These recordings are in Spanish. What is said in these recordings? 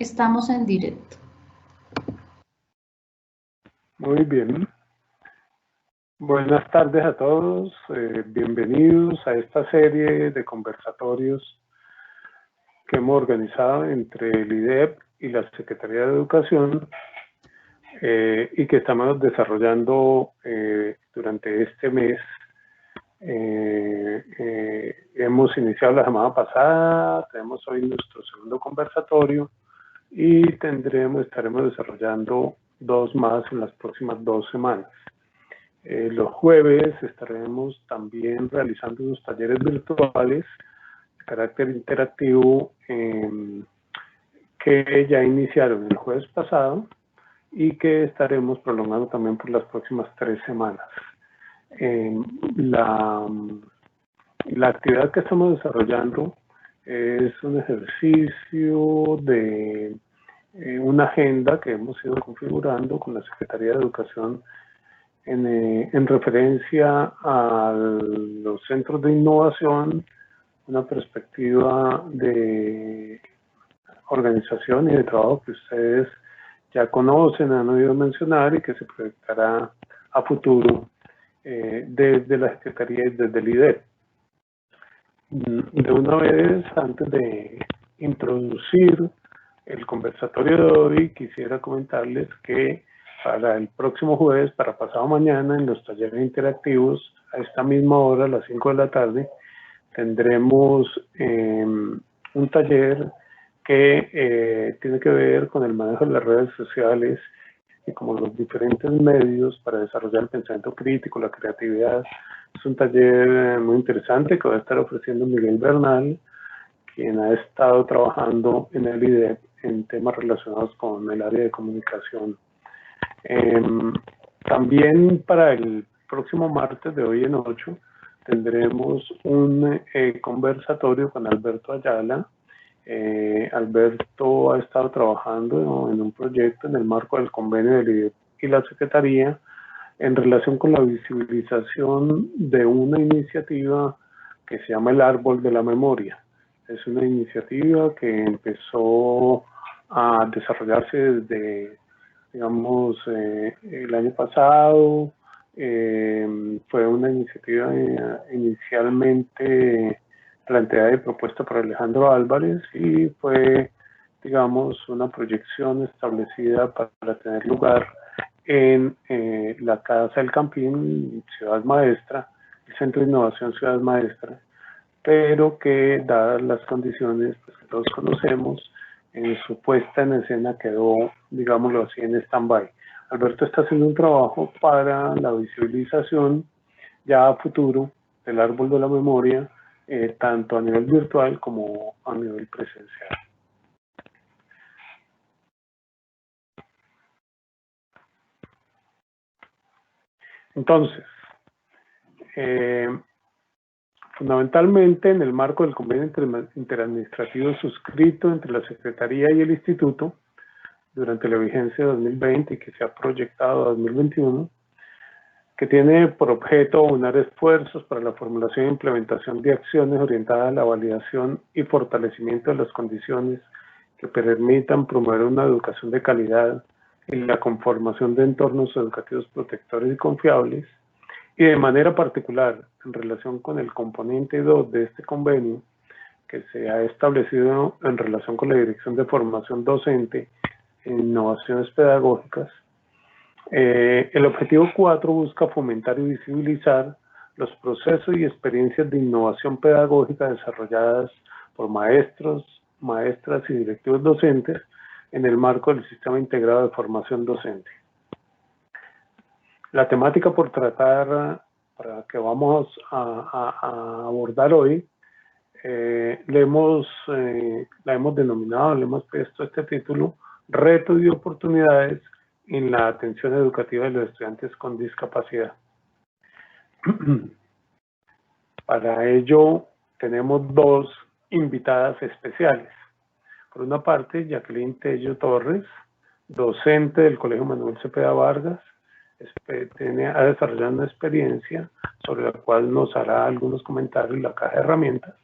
Estamos en directo. Muy bien. Buenas tardes a todos. Bienvenidos a esta serie de conversatorios que hemos organizado entre el IDEP y la Secretaría de Educación y que estamos desarrollando durante este mes. Hemos iniciado la semana pasada, tenemos hoy nuestro segundo conversatorio y estaremos desarrollando dos más en las próximas 2 semanas. Los jueves estaremos también realizando unos talleres virtuales de carácter interactivo que ya iniciaron el jueves pasado y que estaremos prolongando también por las próximas 3 semanas. La actividad que estamos desarrollando es un ejercicio de una agenda que hemos ido configurando con la Secretaría de Educación en referencia a los centros de innovación, una perspectiva de organización y de trabajo que ustedes ya conocen, han oído mencionar y que se proyectará a futuro desde la Secretaría y desde el IDEP. De una vez, antes de introducir el conversatorio de hoy, quisiera comentarles que para el próximo jueves, para pasado mañana, en los talleres interactivos, a esta misma hora, a las 5 de la tarde, tendremos un taller que tiene que ver con el manejo de las redes sociales y como los diferentes medios para desarrollar el pensamiento crítico, la creatividad. Es un taller muy interesante que va a estar ofreciendo Miguel Bernal, quien ha estado trabajando en el IDEP en temas relacionados con el área de comunicación. También para el próximo martes de hoy en 8 tendremos un conversatorio con Alberto Ayala. Alberto ha estado trabajando en un proyecto en el marco del convenio del IDEP y la Secretaría en relación con la visibilización de una iniciativa que se llama el Árbol de la Memoria. Es una iniciativa que empezó a desarrollarse desde, digamos, el año pasado. Fue una iniciativa inicialmente planteada y propuesta por Alejandro Álvarez y fue, digamos, una proyección establecida para tener lugar en la Casa del Campín, Ciudad Maestra, el Centro de Innovación Ciudad Maestra, pero que, dadas las condiciones pues, que todos conocemos, su puesta en escena quedó, digámoslo así, en stand-by. Alberto está haciendo un trabajo para la visibilización ya a futuro del Árbol de la Memoria, tanto a nivel virtual como a nivel presencial. Entonces, fundamentalmente en el marco del convenio interadministrativo suscrito entre la Secretaría y el Instituto durante la vigencia de 2020 y que se ha proyectado a 2021, que tiene por objeto unar esfuerzos para la formulación e implementación de acciones orientadas a la validación y fortalecimiento de las condiciones que permitan promover una educación de calidad y la conformación de entornos educativos protectores y confiables, y de manera particular en relación con el componente 2 de este convenio, que se ha establecido en relación con la Dirección de Formación Docente e Innovaciones Pedagógicas. El objetivo 4 busca fomentar y visibilizar los procesos y experiencias de innovación pedagógica desarrolladas por maestros, maestras y directivos docentes en el marco del Sistema Integrado de Formación Docente. La temática por tratar, para que vamos a abordar hoy, la hemos denominado, le hemos puesto este título, Retos y oportunidades en la atención educativa de los estudiantes con discapacidad. Para ello tenemos 2 invitadas especiales. Por una parte, Jacqueline Tello Torres, docente del Colegio Manuel Cepeda Vargas, ha desarrollado una experiencia sobre la cual nos hará algunos comentarios en la caja de herramientas.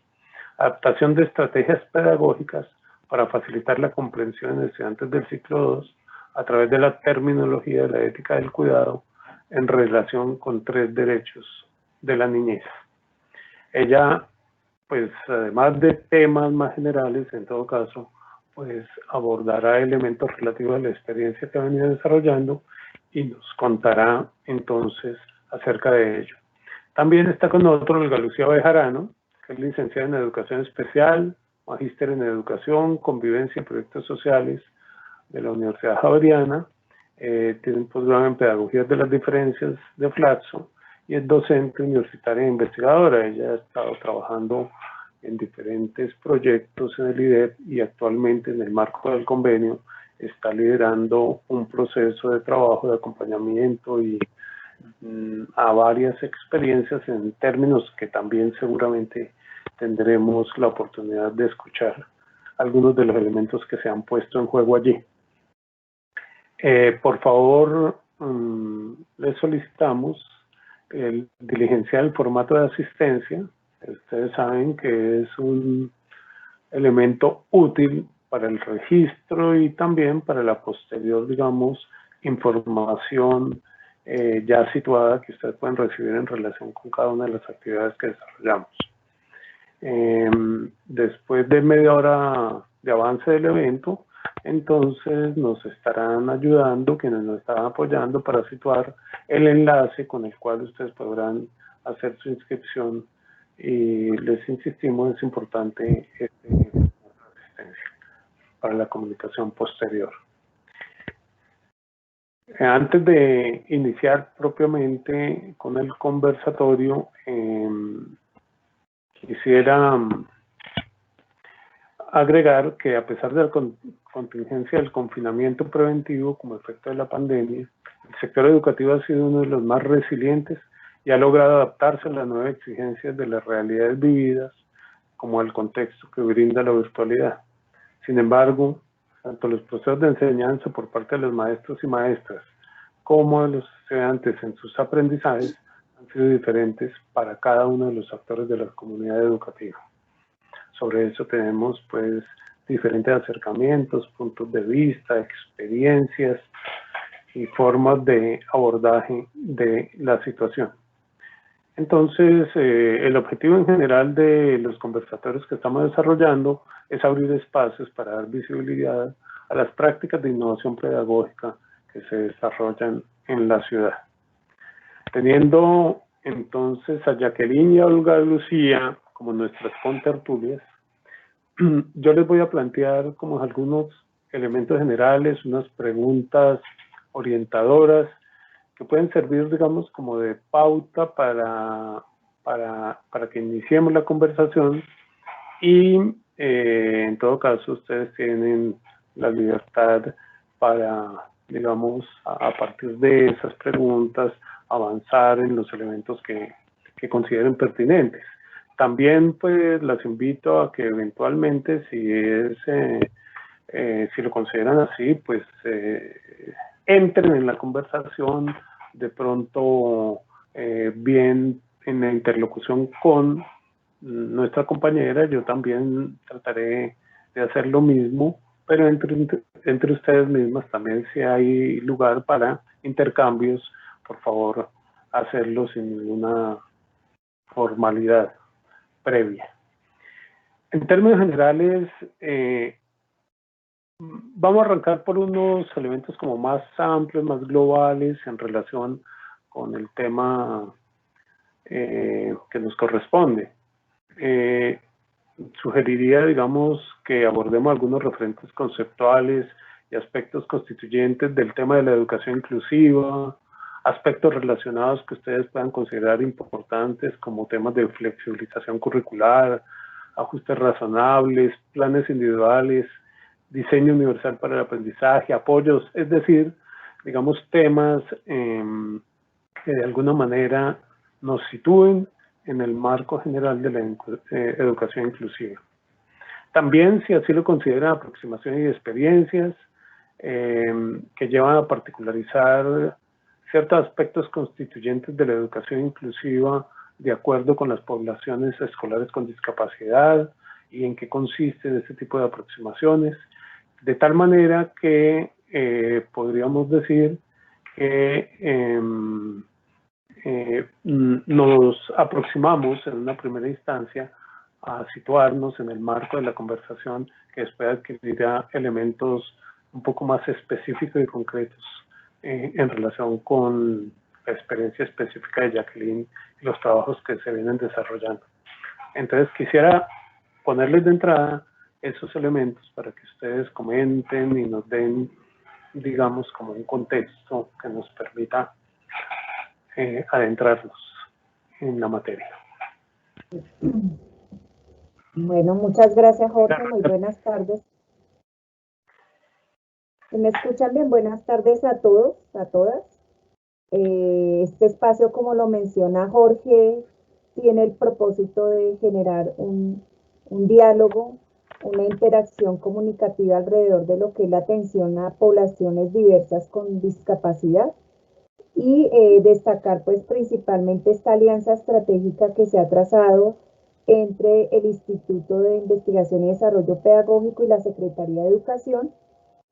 Adaptación de estrategias pedagógicas para facilitar la comprensión de estudiantes del ciclo 2 a través de la terminología de la ética del cuidado en relación con 3 derechos de la niñez. Ella, pues, además de temas más generales, en todo caso, pues abordará elementos relativos a la experiencia que ha venido desarrollando y nos contará entonces acerca de ello. También está con nosotros Olga Lucía Bejarano, que es licenciada en Educación Especial, magíster en Educación, Convivencia y Proyectos Sociales de la Universidad Javeriana, tiene un posgrado en Pedagogía de las Diferencias de Flaxo y es docente universitaria e investigadora. Ella ha estado trabajando en diferentes proyectos en el IDEP y actualmente en el marco del convenio está liderando un proceso de trabajo de acompañamiento y a varias experiencias en términos que también seguramente tendremos la oportunidad de escuchar algunos de los elementos que se han puesto en juego allí. Por favor, les solicitamos diligenciar el formato de asistencia. Ustedes saben que es un elemento útil para el registro y también para la posterior, digamos, información ya situada que ustedes pueden recibir en relación con cada una de las actividades que desarrollamos. Después de media hora de avance del evento, entonces nos estarán ayudando, quienes nos están apoyando para situar el enlace con el cual ustedes podrán hacer su inscripción y les insistimos, es importante asistencia para la comunicación posterior. Antes de iniciar propiamente con el conversatorio, quisiera agregar que a pesar de la contingencia del confinamiento preventivo como efecto de la pandemia, el sector educativo ha sido uno de los más resilientes y ha logrado adaptarse a las nuevas exigencias de las realidades vividas, como el contexto que brinda la virtualidad. Sin embargo, tanto los procesos de enseñanza por parte de los maestros y maestras como de los estudiantes en sus aprendizajes han sido diferentes para cada uno de los actores de la comunidad educativa. Sobre eso tenemos pues diferentes acercamientos, puntos de vista, experiencias y formas de abordaje de la situación. Entonces, el objetivo en general de los conversatorios que estamos desarrollando es abrir espacios para dar visibilidad a las prácticas de innovación pedagógica que se desarrollan en la ciudad. Teniendo entonces a Jacqueline y a Olga Lucía como nuestras contertulias, yo les voy a plantear como algunos elementos generales, unas preguntas orientadoras que pueden servir, digamos, como de pauta para que iniciemos la conversación y en todo caso ustedes tienen la libertad para, digamos, a partir de esas preguntas avanzar en los elementos que consideren pertinentes. También pues las invito a que eventualmente si lo consideran así, pues entren en la conversación de pronto bien en la interlocución con nuestra compañera. Yo también trataré de hacer lo mismo, pero entre ustedes mismas también, si hay lugar para intercambios, por favor hacerlo sin ninguna formalidad previa. En términos generales, vamos a arrancar por unos elementos como más amplios, más globales en relación con el tema que nos corresponde. Sugeriría, digamos, que abordemos algunos referentes conceptuales y aspectos constituyentes del tema de la educación inclusiva, aspectos relacionados que ustedes puedan considerar importantes como temas de flexibilización curricular, ajustes razonables, planes individuales, diseño universal para el aprendizaje, apoyos, es decir, digamos, temas que de alguna manera nos sitúen en el marco general de la educación inclusiva. También, si así lo consideran, aproximaciones y experiencias que llevan a particularizar ciertos aspectos constituyentes de la educación inclusiva de acuerdo con las poblaciones escolares con discapacidad y en qué consisten este tipo de aproximaciones, de tal manera que podríamos decir que nos aproximamos en una primera instancia a situarnos en el marco de la conversación que después adquirirá elementos un poco más específicos y concretos en relación con la experiencia específica de Jacqueline y los trabajos que se vienen desarrollando. Entonces quisiera ponerles de entrada esos elementos para que ustedes comenten y nos den, digamos, como un contexto que nos permita adentrarnos en la materia. Bueno, muchas gracias, Jorge. Muy buenas tardes. ¿Me escuchan bien? Buenas tardes a todos, a todas. Este espacio, como lo menciona Jorge, tiene el propósito de generar un diálogo, una interacción comunicativa alrededor de lo que es la atención a poblaciones diversas con discapacidad y destacar pues principalmente esta alianza estratégica que se ha trazado entre el Instituto de Investigación y Desarrollo Pedagógico y la Secretaría de Educación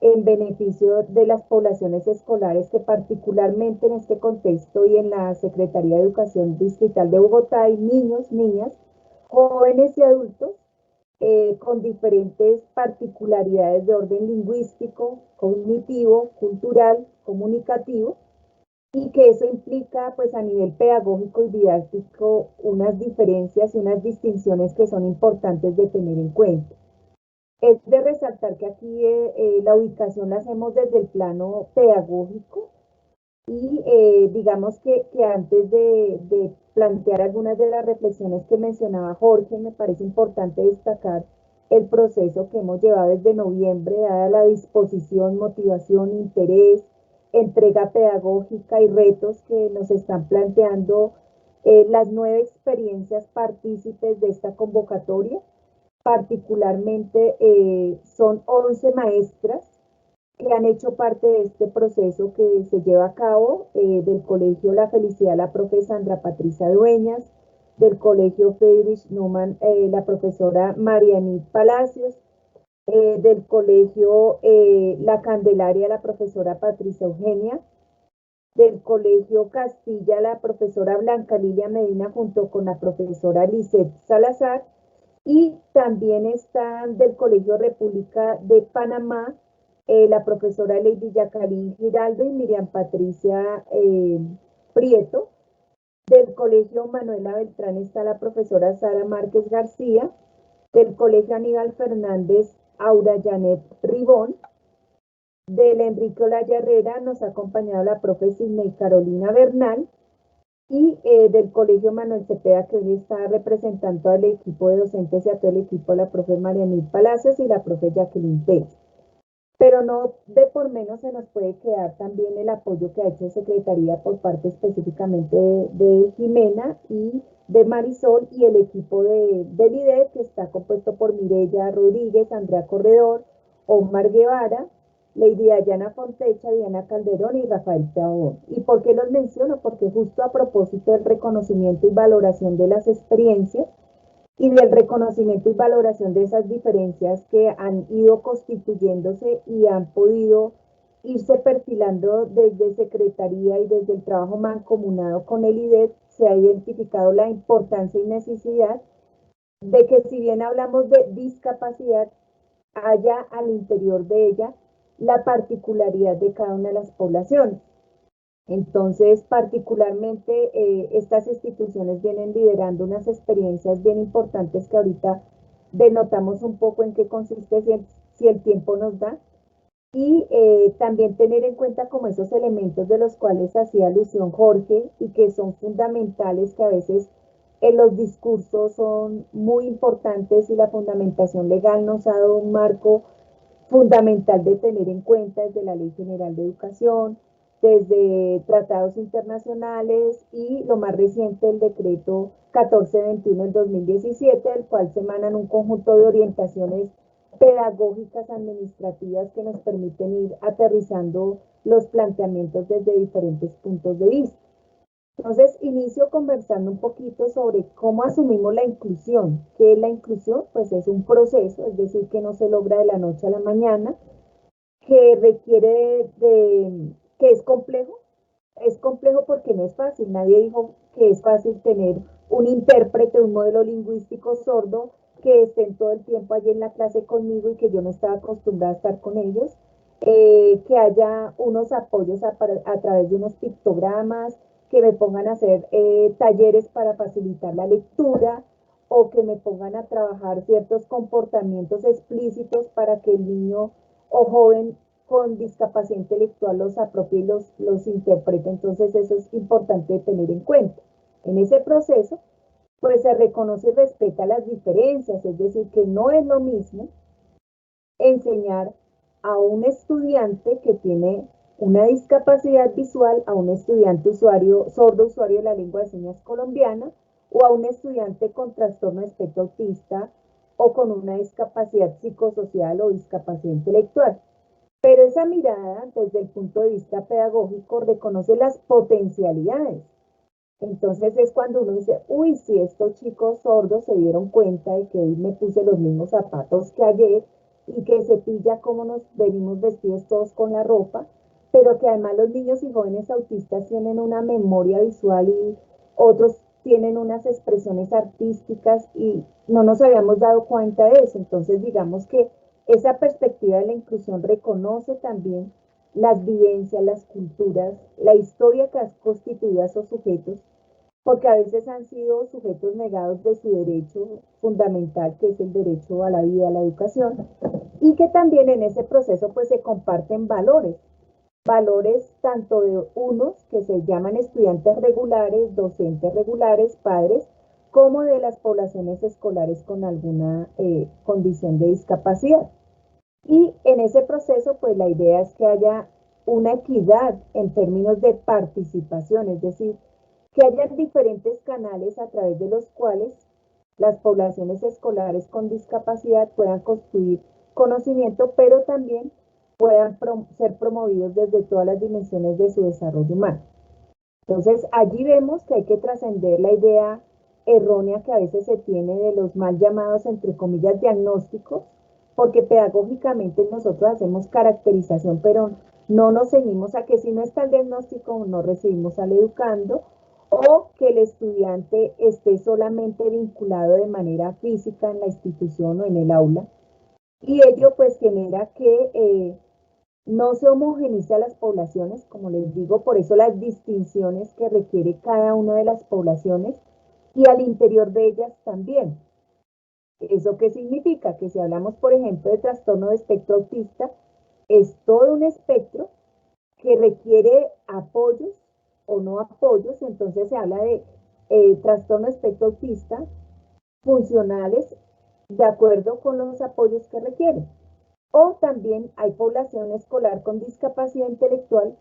en beneficio de las poblaciones escolares que particularmente en este contexto y en la Secretaría de Educación Distrital de Bogotá hay niños, niñas, jóvenes y adultos con diferentes particularidades de orden lingüístico, cognitivo, cultural, comunicativo, y que eso implica pues a nivel pedagógico y didáctico unas diferencias y unas distinciones que son importantes de tener en cuenta. Es de resaltar que aquí la ubicación la hacemos desde el plano pedagógico y digamos que antes de plantear algunas de las reflexiones que mencionaba Jorge, me parece importante destacar el proceso que hemos llevado desde noviembre, dada la disposición, motivación, interés, entrega pedagógica y retos que nos están planteando las 9 experiencias partícipes de esta convocatoria. Particularmente son 11 maestras que han hecho parte de este proceso que se lleva a cabo del Colegio La Felicidad, la profe Sandra Patricia Dueñas, del Colegio Friedrich Naumann, la profesora Marianit Palacios, del Colegio La Candelaria, la profesora Patricia Eugenia, del Colegio Castilla, la profesora Blanca Lilia Medina, junto con la profesora Lisette Salazar, y también están del Colegio República de Panamá, la profesora Lady Jacqueline Giraldo y Miriam Patricia Prieto. Del Colegio Manuela Beltrán está la profesora Sara Márquez García. Del Colegio Aníbal Fernández, Aura Janet Ribón. Del Enrique Olaya Herrera nos ha acompañado la profe Sidney Carolina Bernal. Y del Colegio Manuel Cepeda, que hoy está representando al equipo de docentes y a todo el equipo, la profe Marianit Palacios y la profe Jacqueline Pérez. Pero no de por menos se nos puede quedar también el apoyo que ha hecho Secretaría por parte específicamente de Jimena y de Marisol y el equipo del IDED, que está compuesto por Mireya Rodríguez, Andrea Corredor, Omar Guevara, Lady Dayana Fontecha, Diana Calderón y Rafael Teabón. ¿Y por qué los menciono? Porque justo a propósito del reconocimiento y valoración de las experiencias y del reconocimiento y valoración de esas diferencias que han ido constituyéndose y han podido irse perfilando desde Secretaría y desde el trabajo mancomunado con el IDED, se ha identificado la importancia y necesidad de que, si bien hablamos de discapacidad, haya al interior de ella la particularidad de cada una de las poblaciones. Entonces, particularmente, estas instituciones vienen liderando unas experiencias bien importantes que ahorita denotamos un poco en qué consiste, si el tiempo nos da, y también tener en cuenta como esos elementos de los cuales hacía alusión Jorge y que son fundamentales, que a veces en los discursos son muy importantes y la fundamentación legal nos ha dado un marco fundamental de tener en cuenta desde la Ley General de Educación, desde tratados internacionales y lo más reciente el decreto 1421 del 2017, del cual se emanan un conjunto de orientaciones pedagógicas administrativas que nos permiten ir aterrizando los planteamientos desde diferentes puntos de vista. Entonces, inicio conversando un poquito sobre cómo asumimos la inclusión. ¿Qué es la inclusión? Pues es un proceso, es decir, que no se logra de la noche a la mañana, que requiere que es complejo porque no es fácil. Nadie dijo que es fácil tener un intérprete, un modelo lingüístico sordo que estén todo el tiempo allí en la clase conmigo y que yo no estaba acostumbrada a estar con ellos, que haya unos apoyos a través de unos pictogramas, que me pongan a hacer talleres para facilitar la lectura o que me pongan a trabajar ciertos comportamientos explícitos para que el niño o joven con discapacidad intelectual los apropie y los interprete. Entonces eso es importante tener en cuenta. En ese proceso, pues se reconoce y respeta las diferencias, es decir, que no es lo mismo enseñar a un estudiante que tiene una discapacidad visual, a un estudiante sordo usuario de la lengua de señas colombiana, o a un estudiante con trastorno de espectro autista o con una discapacidad psicosocial o discapacidad intelectual. Pero esa mirada, desde el punto de vista pedagógico, reconoce las potencialidades. Entonces es cuando uno dice, uy, si estos chicos sordos se dieron cuenta de que hoy me puse los mismos zapatos que ayer y que se pilla cómo nos venimos vestidos todos con la ropa, pero que además los niños y jóvenes autistas tienen una memoria visual y otros tienen unas expresiones artísticas y no nos habíamos dado cuenta de eso. Entonces digamos que esa perspectiva de la inclusión reconoce también las vivencias, las culturas, la historia que ha constituido a esos sujetos, porque a veces han sido sujetos negados de su derecho fundamental, que es el derecho a la vida, a la educación, y que también en ese proceso pues se comparten valores, valores tanto de unos que se llaman estudiantes regulares, docentes regulares, padres, como de las poblaciones escolares con alguna condición de discapacidad. Y en ese proceso, pues la idea es que haya una equidad en términos de participación, es decir, que haya diferentes canales a través de los cuales las poblaciones escolares con discapacidad puedan construir conocimiento, pero también puedan ser promovidos desde todas las dimensiones de su desarrollo humano. Entonces, allí vemos que hay que trascender la idea errónea que a veces se tiene de los mal llamados, entre comillas, diagnósticos, porque pedagógicamente nosotros hacemos caracterización, pero no nos ceñimos a que si no está el diagnóstico no recibimos al educando, o que el estudiante esté solamente vinculado de manera física en la institución o en el aula. Y ello pues genera que no se homogeniza las poblaciones, como les digo, por eso las distinciones que requiere cada una de las poblaciones y al interior de ellas también. ¿Eso qué significa? Que si hablamos, por ejemplo, de trastorno de espectro autista, es todo un espectro que requiere apoyos o no apoyos, entonces se habla de trastorno de espectro autista funcionales de acuerdo con los apoyos que requieren. O también hay población escolar con discapacidad intelectual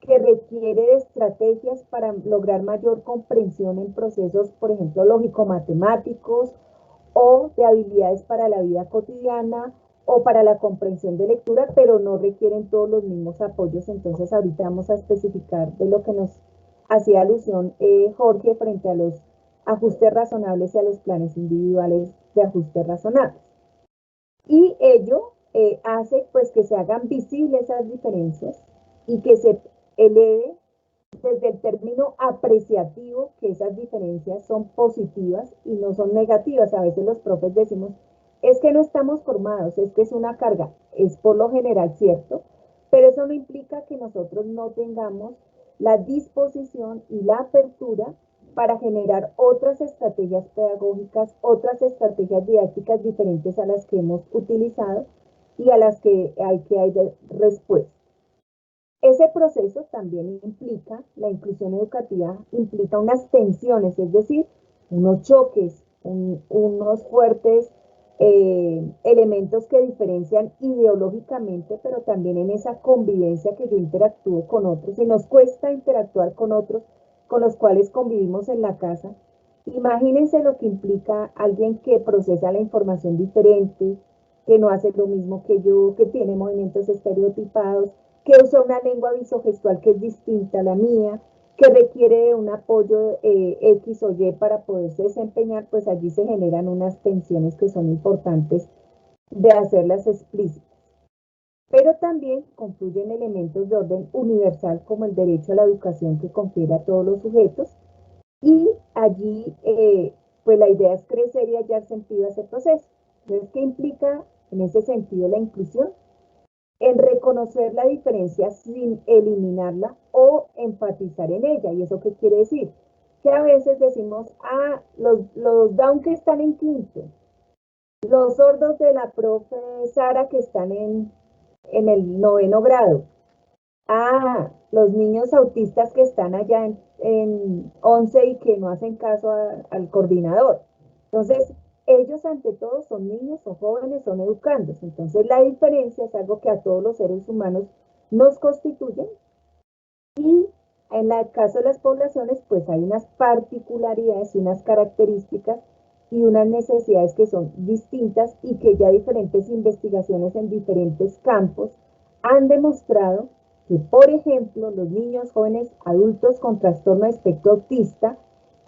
que requiere de estrategias para lograr mayor comprensión en procesos, por ejemplo, lógico-matemáticos o de habilidades para la vida cotidiana o para la comprensión de lectura, pero no requieren todos los mismos apoyos. Entonces, ahorita vamos a especificar de lo que nos hacía alusión Jorge frente a los ajustes razonables y a los planes individuales de ajustes razonables. Y ello hace pues que se hagan visibles esas diferencias y que se eleve desde el término apreciativo que esas diferencias son positivas y no son negativas. A veces los profes decimos, es que no estamos formados, es que es una carga. Es por lo general cierto, pero eso no implica que nosotros no tengamos la disposición y la apertura para generar otras estrategias pedagógicas, otras estrategias didácticas diferentes a las que hemos utilizado y a las que hay de respuesta. Ese proceso también implica, la inclusión educativa implica unas tensiones, es decir, unos choques, unos fuertes elementos que diferencian ideológicamente, pero también en esa convivencia que yo interactúo con otros y nos cuesta interactuar con otros con los cuales convivimos en la casa. Imagínense lo que implica alguien que procesa la información diferente, que no hace lo mismo que yo, que tiene movimientos estereotipados, que usa una lengua visogestual que es distinta a la mía, que requiere de un apoyo X o Y para poderse desempeñar, pues allí se generan unas tensiones que son importantes de hacerlas explícitas. Pero también confluyen elementos de orden universal como el derecho a la educación que confiere a todos los sujetos y allí pues la idea es crecer y hallar sentido a ese proceso. Entonces, ¿qué implica en ese sentido la inclusión? En reconocer la diferencia sin eliminarla o enfatizar en ella. ¿Y eso qué quiere decir? Que a veces decimos, los down que están en quinto, los sordos de la profe Sara que están en el 9º grado, los niños autistas que están allá en 11 y que no hacen caso al coordinador. Entonces, ellos ante todo son niños, son jóvenes, son educandos. Entonces, la diferencia es algo que a todos los seres humanos nos constituye y en el caso de las poblaciones, pues hay unas particularidades y unas características y unas necesidades que son distintas y que ya diferentes investigaciones en diferentes campos han demostrado que, por ejemplo, los niños, jóvenes, adultos con trastorno de espectro autista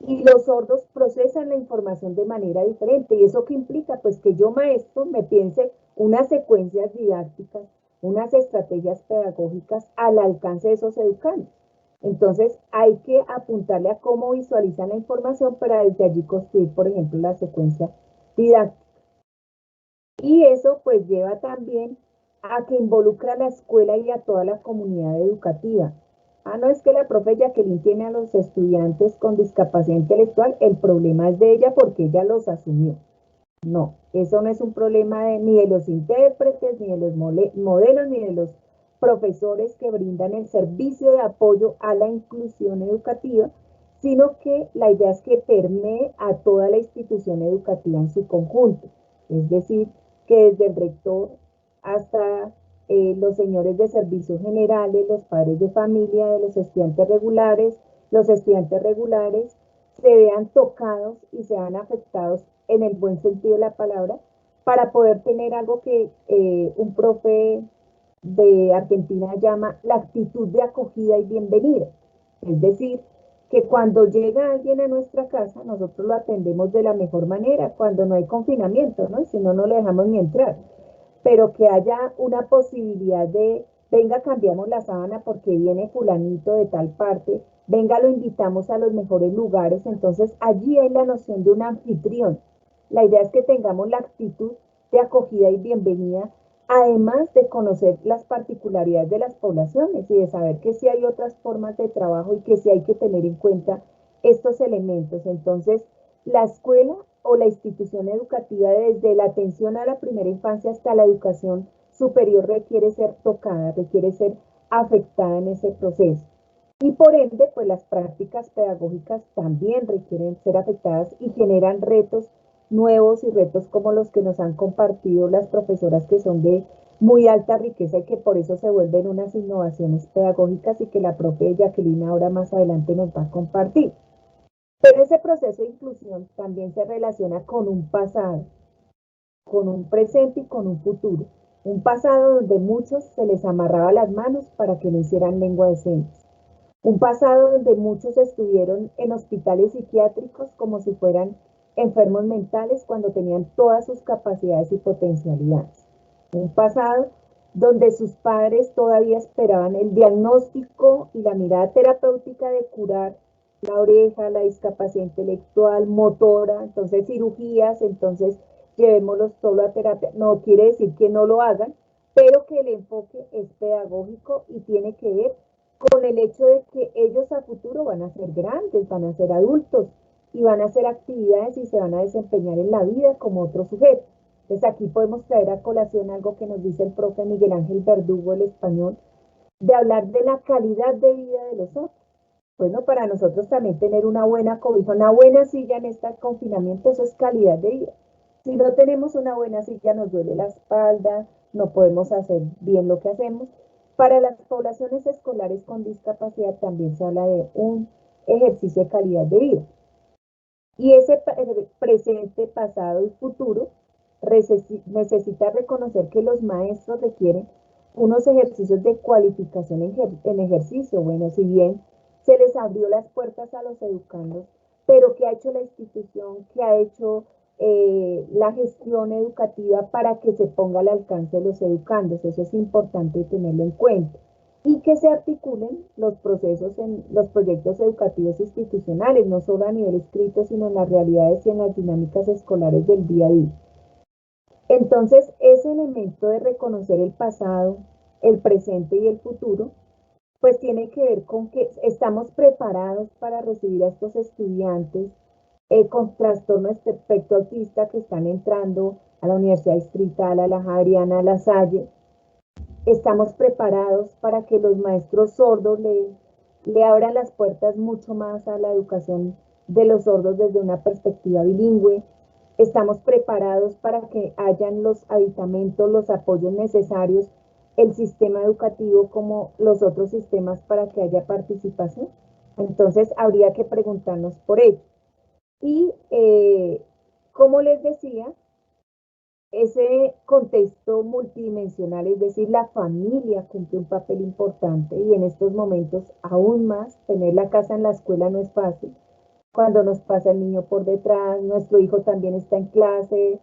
y los sordos procesan la información de manera diferente. ¿Y eso qué implica? Pues que yo, maestro, me piense unas secuencias didácticas, unas estrategias pedagógicas al alcance de esos educandos. Entonces, hay que apuntarle a cómo visualizan la información para desde allí construir, por ejemplo, la secuencia didáctica. Y eso pues lleva también a que involucra a la escuela y a toda la comunidad educativa. No es que la profe Jacqueline tiene a los estudiantes con discapacidad intelectual, el problema es de ella porque ella los asumió. No, eso no es un problema ni de los intérpretes, ni de los modelos, ni de los profesores que brindan el servicio de apoyo a la inclusión educativa, sino que la idea es que permee a toda la institución educativa en su conjunto. Es decir, que desde el rector hasta los señores de servicios generales, los padres de familia de los estudiantes regulares se vean tocados y se vean afectados en el buen sentido de la palabra, para poder tener algo que un profe de Argentina llama la actitud de acogida y bienvenida. Es decir, que cuando llega alguien a nuestra casa, nosotros lo atendemos de la mejor manera, cuando no hay confinamiento, ¿no? Si no, no le dejamos ni entrar. Pero que haya una posibilidad de, venga, cambiamos la sábana porque viene fulanito de tal parte, venga, lo invitamos a los mejores lugares. Entonces, allí hay la noción de un anfitrión. La idea es que tengamos la actitud de acogida y bienvenida, además de conocer las particularidades de las poblaciones y de saber que sí hay otras formas de trabajo y que sí hay que tener en cuenta estos elementos. Entonces, la escuela o la institución educativa, desde la atención a la primera infancia hasta la educación superior, requiere ser tocada, requiere ser afectada en ese proceso. Y por ende, pues las prácticas pedagógicas también requieren ser afectadas y generan retos nuevos y retos como los que nos han compartido las profesoras, que son de muy alta riqueza y que por eso se vuelven unas innovaciones pedagógicas y que la propia Jacqueline ahora más adelante nos va a compartir. Pero ese proceso de inclusión también se relaciona con un pasado, con un presente y con un futuro. Un pasado donde muchos se les amarraba las manos para que no hicieran lengua de señas. Un pasado donde muchos estuvieron en hospitales psiquiátricos como si fueran enfermos mentales cuando tenían todas sus capacidades y potencialidades. Un pasado donde sus padres todavía esperaban el diagnóstico y la mirada terapéutica de curar la oreja, la discapacidad intelectual, motora, entonces cirugías, entonces llevémoslos solo a terapia. No quiere decir que no lo hagan, pero que el enfoque es pedagógico y tiene que ver con el hecho de que ellos a futuro van a ser grandes, van a ser adultos y van a hacer actividades y se van a desempeñar en la vida como otros sujetos. Entonces aquí podemos traer a colación algo que nos dice el profe Miguel Ángel Verdugo, el español, de hablar de la calidad de vida de los otros. Bueno, para nosotros también tener una buena cobija, una buena silla en este confinamiento, eso es calidad de vida. Si no tenemos una buena silla, nos duele la espalda, no podemos hacer bien lo que hacemos. Para las poblaciones escolares con discapacidad también se habla de un ejercicio de calidad de vida. Y ese presente, pasado y futuro necesita reconocer que los maestros requieren unos ejercicios de cualificación en ejercicio. Bueno, si bien se les abrió las puertas a los educandos, pero ¿qué ha hecho la institución? ¿Qué ha hecho la gestión educativa para que se ponga al alcance de los educandos? Eso es importante tenerlo en cuenta. Y que se articulen los procesos en los proyectos educativos institucionales, no solo a nivel escrito, sino en las realidades y en las dinámicas escolares del día a día. Entonces, ese elemento de reconocer el pasado, el presente y el futuro, pues tiene que ver con que estamos preparados para recibir a estos estudiantes con trastorno espectro autista que están entrando a la Universidad Distrital, a la Javeriana, a la Salle. Estamos preparados para que los maestros sordos le abran las puertas mucho más a la educación de los sordos desde una perspectiva bilingüe. Estamos preparados para que hayan los aditamentos, los apoyos necesarios, el sistema educativo como los otros sistemas para que haya participación. Entonces, habría que preguntarnos por ello. Y, como les decía, ese contexto multidimensional, es decir, la familia cumple un papel importante y en estos momentos aún más, tener la casa en la escuela no es fácil. Cuando nos pasa el niño por detrás, nuestro hijo también está en clase,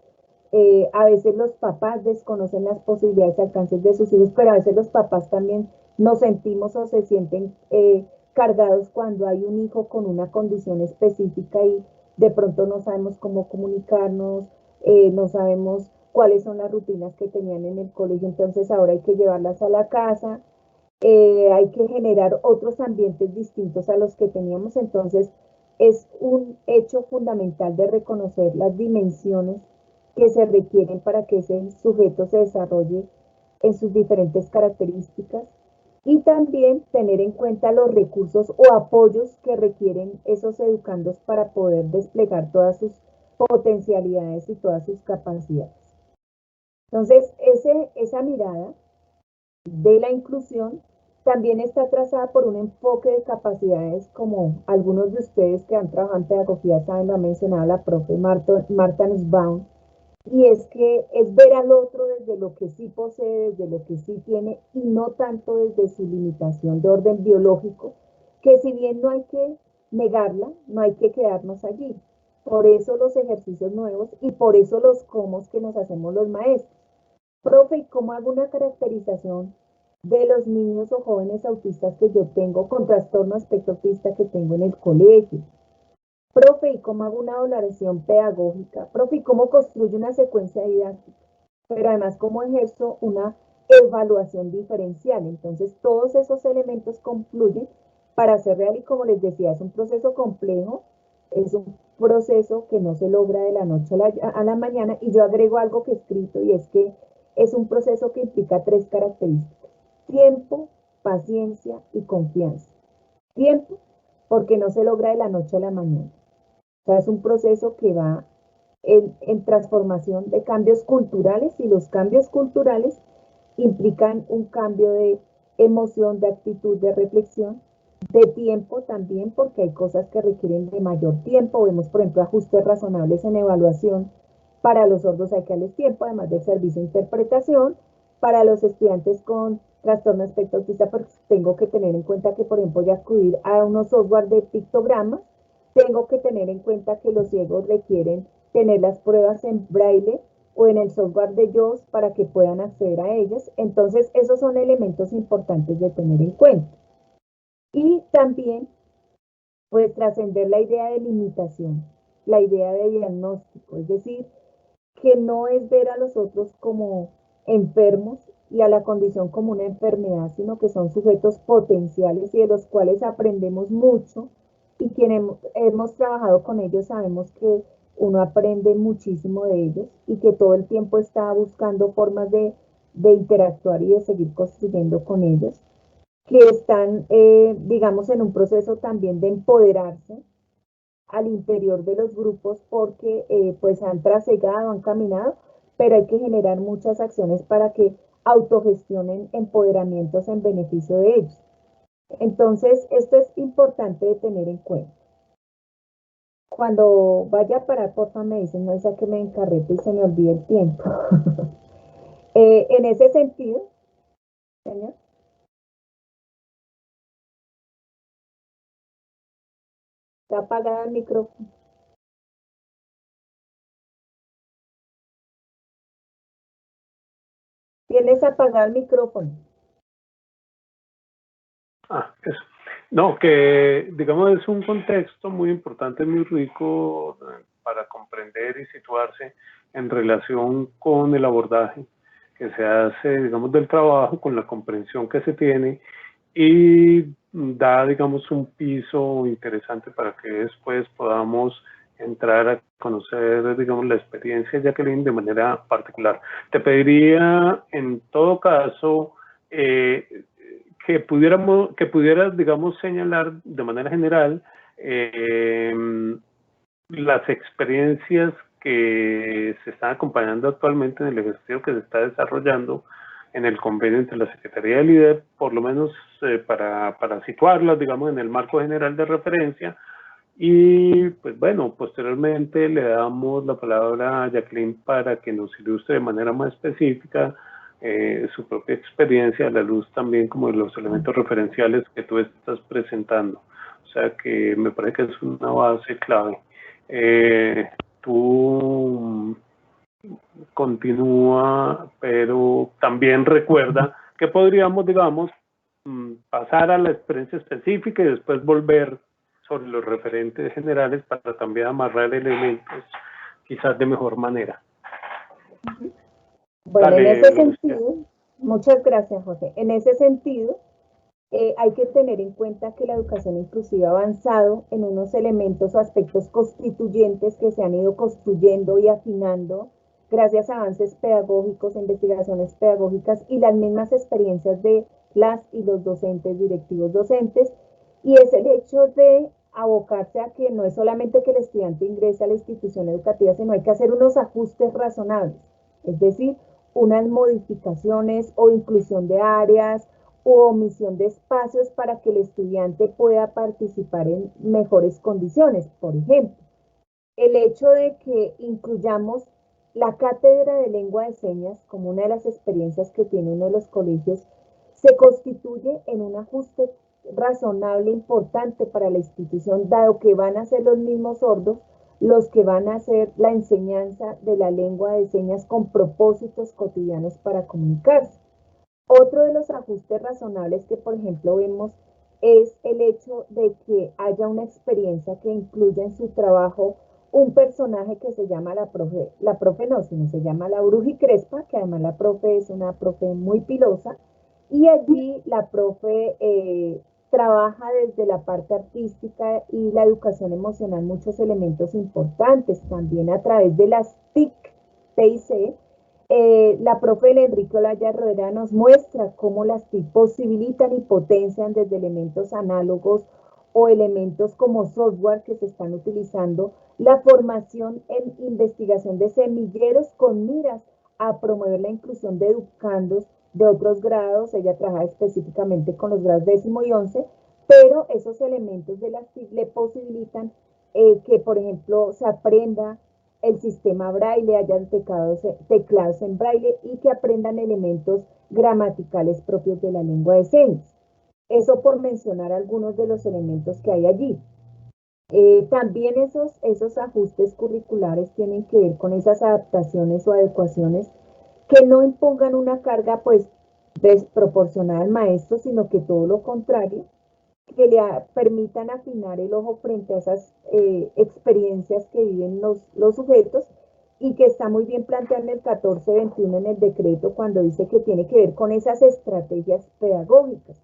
a veces los papás desconocen las posibilidades y alcances de sus hijos, pero a veces los papás también nos sentimos o se sienten cargados cuando hay un hijo con una condición específica y de pronto no sabemos cómo comunicarnos, no sabemos cuáles son las rutinas que tenían en el colegio, entonces ahora hay que llevarlas a la casa, hay que generar otros ambientes distintos a los que teníamos, entonces es un hecho fundamental de reconocer las dimensiones que se requieren para que ese sujeto se desarrolle en sus diferentes características y también tener en cuenta los recursos o apoyos que requieren esos educandos para poder desplegar todas sus potencialidades y todas sus capacidades. Entonces, esa mirada de la inclusión también está trazada por un enfoque de capacidades como algunos de ustedes que han trabajado en pedagogía saben, lo ha mencionado la profe Marta Nussbaum, y es que es ver al otro desde lo que sí posee, desde lo que sí tiene, y no tanto desde su limitación de orden biológico, que si bien no hay que negarla, no hay que quedarnos allí. Por eso los ejercicios nuevos y por eso los cómo que nos hacemos los maestros. Profe, ¿y cómo hago una caracterización de los niños o jóvenes autistas que yo tengo con trastorno espectro autista que tengo en el colegio? Profe, ¿y cómo hago una valoración pedagógica? Profe, ¿y cómo construyo una secuencia didáctica? Pero además, ¿cómo ejerzo una evaluación diferencial? Entonces, todos esos elementos confluyen para ser real y como les decía, es un proceso complejo, es un proceso que no se logra de la noche a la mañana y yo agrego algo que he escrito y es que es un proceso que implica tres características: tiempo, paciencia y confianza. Tiempo, porque no se logra de la noche a la mañana. O sea, es un proceso que va en transformación de cambios culturales y los cambios culturales implican un cambio de emoción, de actitud, de reflexión, de tiempo también, porque hay cosas que requieren de mayor tiempo. Vemos, por ejemplo, ajustes razonables en evaluación. Para los sordos hay que darles tiempo, además del servicio de interpretación. Para los estudiantes con trastorno espectro autista, pues tengo que tener en cuenta que, por ejemplo, voy a acudir a unos software de pictogramas, tengo que tener en cuenta que los ciegos requieren tener las pruebas en braille o en el software de JAWS para que puedan acceder a ellas. Entonces, esos son elementos importantes de tener en cuenta. Y también, pues, trascender la idea de limitación, la idea de diagnóstico, es decir, que no es ver a los otros como enfermos y a la condición como una enfermedad, sino que son sujetos potenciales y de los cuales aprendemos mucho y quienes hemos trabajado con ellos sabemos que uno aprende muchísimo de ellos y que todo el tiempo está buscando formas de interactuar y de seguir construyendo con ellos, que están, digamos, en un proceso también de empoderarse al interior de los grupos porque pues han trasegado, han caminado, pero hay que generar muchas acciones para que autogestionen empoderamientos en beneficio de ellos. Entonces, esto es importante de tener en cuenta. Cuando vaya a parar, porfa, me dicen, no es a que me encarrete y se me olvide el tiempo. En ese sentido, señor. Está apagado el micrófono. Tienes apagado el micrófono. Eso. No, que digamos es un contexto muy importante, muy rico para comprender y situarse en relación con el abordaje que se hace, digamos, del trabajo, con la comprensión que se tiene y da, digamos, un piso interesante para que después podamos entrar a conocer, digamos, la experiencia de Jacqueline de manera particular. Te pediría, en todo caso, que pudieras, digamos, señalar de manera general las experiencias que se están acompañando actualmente en el ejercicio que se está desarrollando en el convenio entre la Secretaría del IDEP, por lo menos para situarlas, digamos, en el marco general de referencia. Y pues bueno, posteriormente le damos la palabra a Jacqueline para que nos ilustre de manera más específica su propia experiencia a la luz también como de los elementos referenciales que tú estás presentando. O sea que me parece que es una base clave. Tú continúa, pero también recuerda que podríamos, digamos, pasar a la experiencia específica y después volver sobre los referentes generales para también amarrar elementos quizás de mejor manera. Bueno, dale, en ese sentido, muchas gracias, José. En ese sentido, hay que tener en cuenta que la educación inclusiva ha avanzado en unos elementos o aspectos constituyentes que se han ido construyendo y afinando gracias a avances pedagógicos, investigaciones pedagógicas y las mismas experiencias de las y los docentes, directivos docentes, y es el hecho de abocarse a que no es solamente que el estudiante ingrese a la institución educativa, sino hay que hacer unos ajustes razonables, es decir, unas modificaciones o inclusión de áreas o omisión de espacios para que el estudiante pueda participar en mejores condiciones. Por ejemplo, el hecho de que incluyamos la cátedra de lengua de señas como una de las experiencias que tiene uno de los colegios, se constituye en un ajuste razonable importante para la institución, dado que van a ser los mismos sordos los que van a hacer la enseñanza de la lengua de señas con propósitos cotidianos para comunicarse. Otro de los ajustes razonables que, por ejemplo, vemos es el hecho de que haya una experiencia que incluya en su trabajo un personaje que se llama la profe no, sino se llama la Bruji Crespa, que además la profe es una profe muy pilosa, y allí la profe trabaja desde la parte artística y la educación emocional muchos elementos importantes, también a través de las TIC, la profe Enrique Olaya Rodera nos muestra cómo las TIC posibilitan y potencian desde elementos análogos o elementos como software que se están utilizando la formación en investigación de semilleros con miras a promover la inclusión de educandos de otros grados. Ella trabaja específicamente con los grados 10º y 11, pero esos elementos de las TIC le posibilitan que, por ejemplo, se aprenda el sistema braille, hayan teclados en braille y que aprendan elementos gramaticales propios de la lengua de señas. Eso por mencionar algunos de los elementos que hay allí. También esos ajustes curriculares tienen que ver con esas adaptaciones o adecuaciones que no impongan una carga pues desproporcionada al maestro, sino que todo lo contrario, que le permitan afinar el ojo frente a esas experiencias que viven los sujetos y que está muy bien planteado en el 1421 en el decreto cuando dice que tiene que ver con esas estrategias pedagógicas.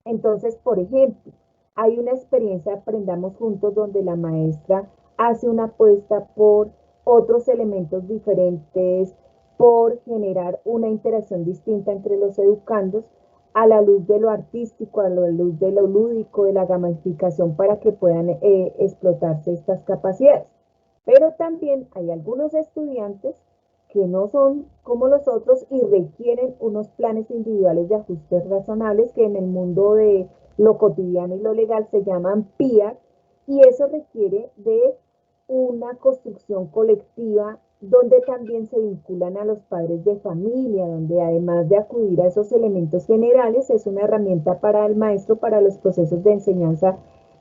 Entonces, por ejemplo, hay una experiencia Aprendamos Juntos donde la maestra hace una apuesta por otros elementos diferentes, por generar una interacción distinta entre los educandos a la luz de lo artístico, a la luz de lo lúdico, de la gamificación para que puedan explotarse estas capacidades. Pero también hay algunos estudiantes que no son como los otros y requieren unos planes individuales de ajustes razonables que en el mundo de lo cotidiano y lo legal se llaman PIA, y eso requiere de una construcción colectiva donde también se vinculan a los padres de familia, donde además de acudir a esos elementos generales, es una herramienta para el maestro, para los procesos de enseñanza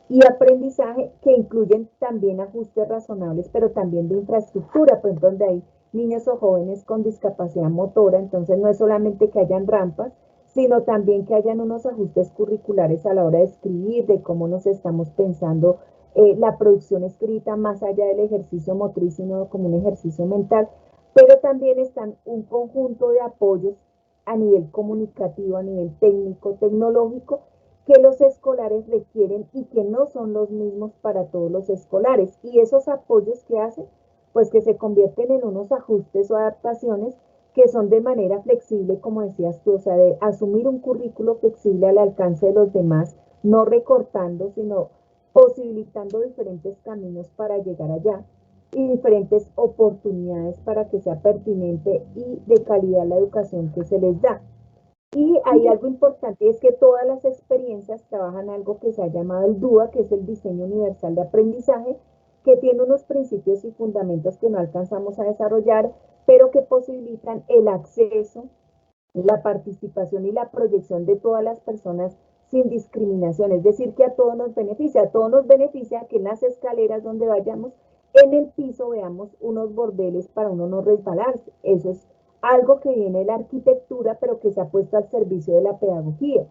y aprendizaje que incluyen también ajustes razonables, pero también de infraestructura, por ejemplo, donde hay niños o jóvenes con discapacidad motora, entonces no es solamente que hayan rampas, sino también que hayan unos ajustes curriculares a la hora de escribir, de cómo nos estamos pensando la producción escrita más allá del ejercicio motriz, sino como un ejercicio mental, pero también están un conjunto de apoyos a nivel comunicativo, a nivel técnico, tecnológico, que los escolares requieren y que no son los mismos para todos los escolares. Y esos apoyos que hacen, pues que se convierten en unos ajustes o adaptaciones que son de manera flexible, como decías tú, o sea, de asumir un currículo flexible al alcance de los demás, no recortando, sino posibilitando diferentes caminos para llegar allá y diferentes oportunidades para que sea pertinente y de calidad la educación que se les da. Y hay algo importante, es que todas las experiencias trabajan algo que se ha llamado el DUA, que es el diseño universal de aprendizaje, que tiene unos principios y fundamentos que no alcanzamos a desarrollar, pero que posibilitan el acceso, la participación y la proyección de todas las personas sin discriminación, es decir, que a todos nos beneficia que en las escaleras donde vayamos, en el piso veamos unos bordeles para uno no resbalarse. Eso es algo que viene de la arquitectura, pero que se ha puesto al servicio de la pedagogía.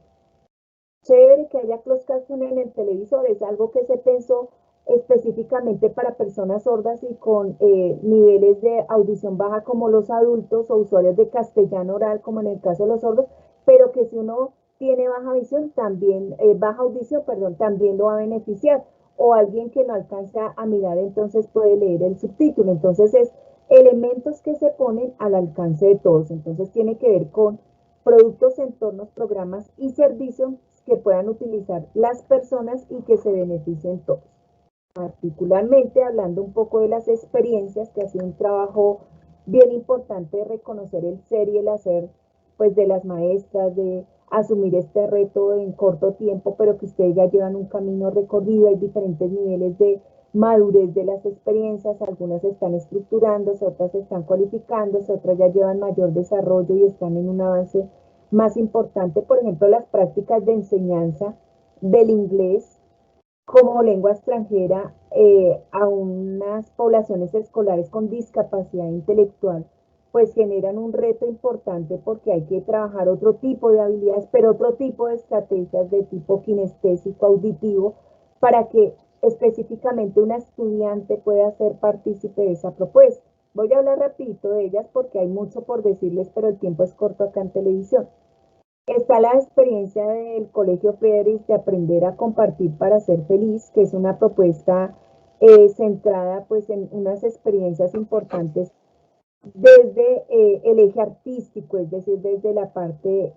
Chévere que haya closed caption en el televisor, es algo que se pensó específicamente para personas sordas y con niveles de audición baja como los adultos o usuarios de castellano oral como en el caso de los sordos, pero que si uno tiene baja visión, también, baja audición, perdón, también lo va a beneficiar. O alguien que no alcanza a mirar, entonces puede leer el subtítulo. Entonces es elementos que se ponen al alcance de todos. Entonces tiene que ver con productos, entornos, programas y servicios que puedan utilizar las personas y que se beneficien todos. Particularmente hablando un poco de las experiencias, que ha sido un trabajo bien importante de reconocer el ser y el hacer, pues de las maestras, de asumir este reto en corto tiempo, pero que ustedes ya llevan un camino recorrido, hay diferentes niveles de madurez de las experiencias, algunas están estructurándose, otras están cualificándose, otras ya llevan mayor desarrollo y están en un avance más importante, por ejemplo, las prácticas de enseñanza del inglés como lengua extranjera a unas poblaciones escolares con discapacidad intelectual, pues generan un reto importante porque hay que trabajar otro tipo de habilidades, pero otro tipo de estrategias de tipo kinestésico, auditivo, para que específicamente una estudiante pueda ser partícipe de esa propuesta. Voy a hablar rapidito de ellas porque hay mucho por decirles, pero el tiempo es corto acá en televisión. Está la experiencia del Colegio Friedrich de aprender a compartir para ser feliz, que es una propuesta centrada pues en unas experiencias importantes desde el eje artístico, es decir, desde la parte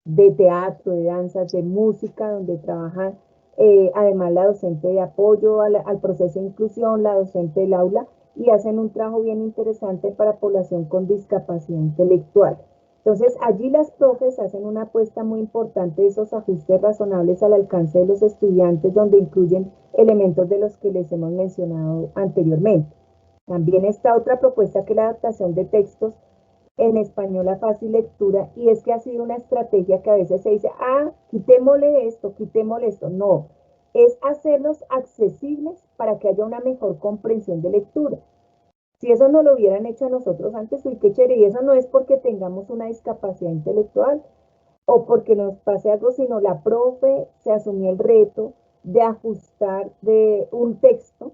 de teatro, de danzas, de música, donde trabaja además la docente de apoyo al proceso de inclusión, la docente del aula, y hacen un trabajo bien interesante para población con discapacidad intelectual. Entonces, allí las profes hacen una apuesta muy importante de esos ajustes razonables al alcance de los estudiantes, donde incluyen elementos de los que les hemos mencionado anteriormente. También está otra propuesta que es la adaptación de textos en español a fácil lectura, y es que ha sido una estrategia que a veces se dice, quitémosle esto. No, es hacerlos accesibles para que haya una mejor comprensión de lectura. Si eso no lo hubieran hecho a nosotros antes, uy, qué chévere, y eso no es porque tengamos una discapacidad intelectual o porque nos pase algo, sino la profe se asumió el reto de ajustar de un texto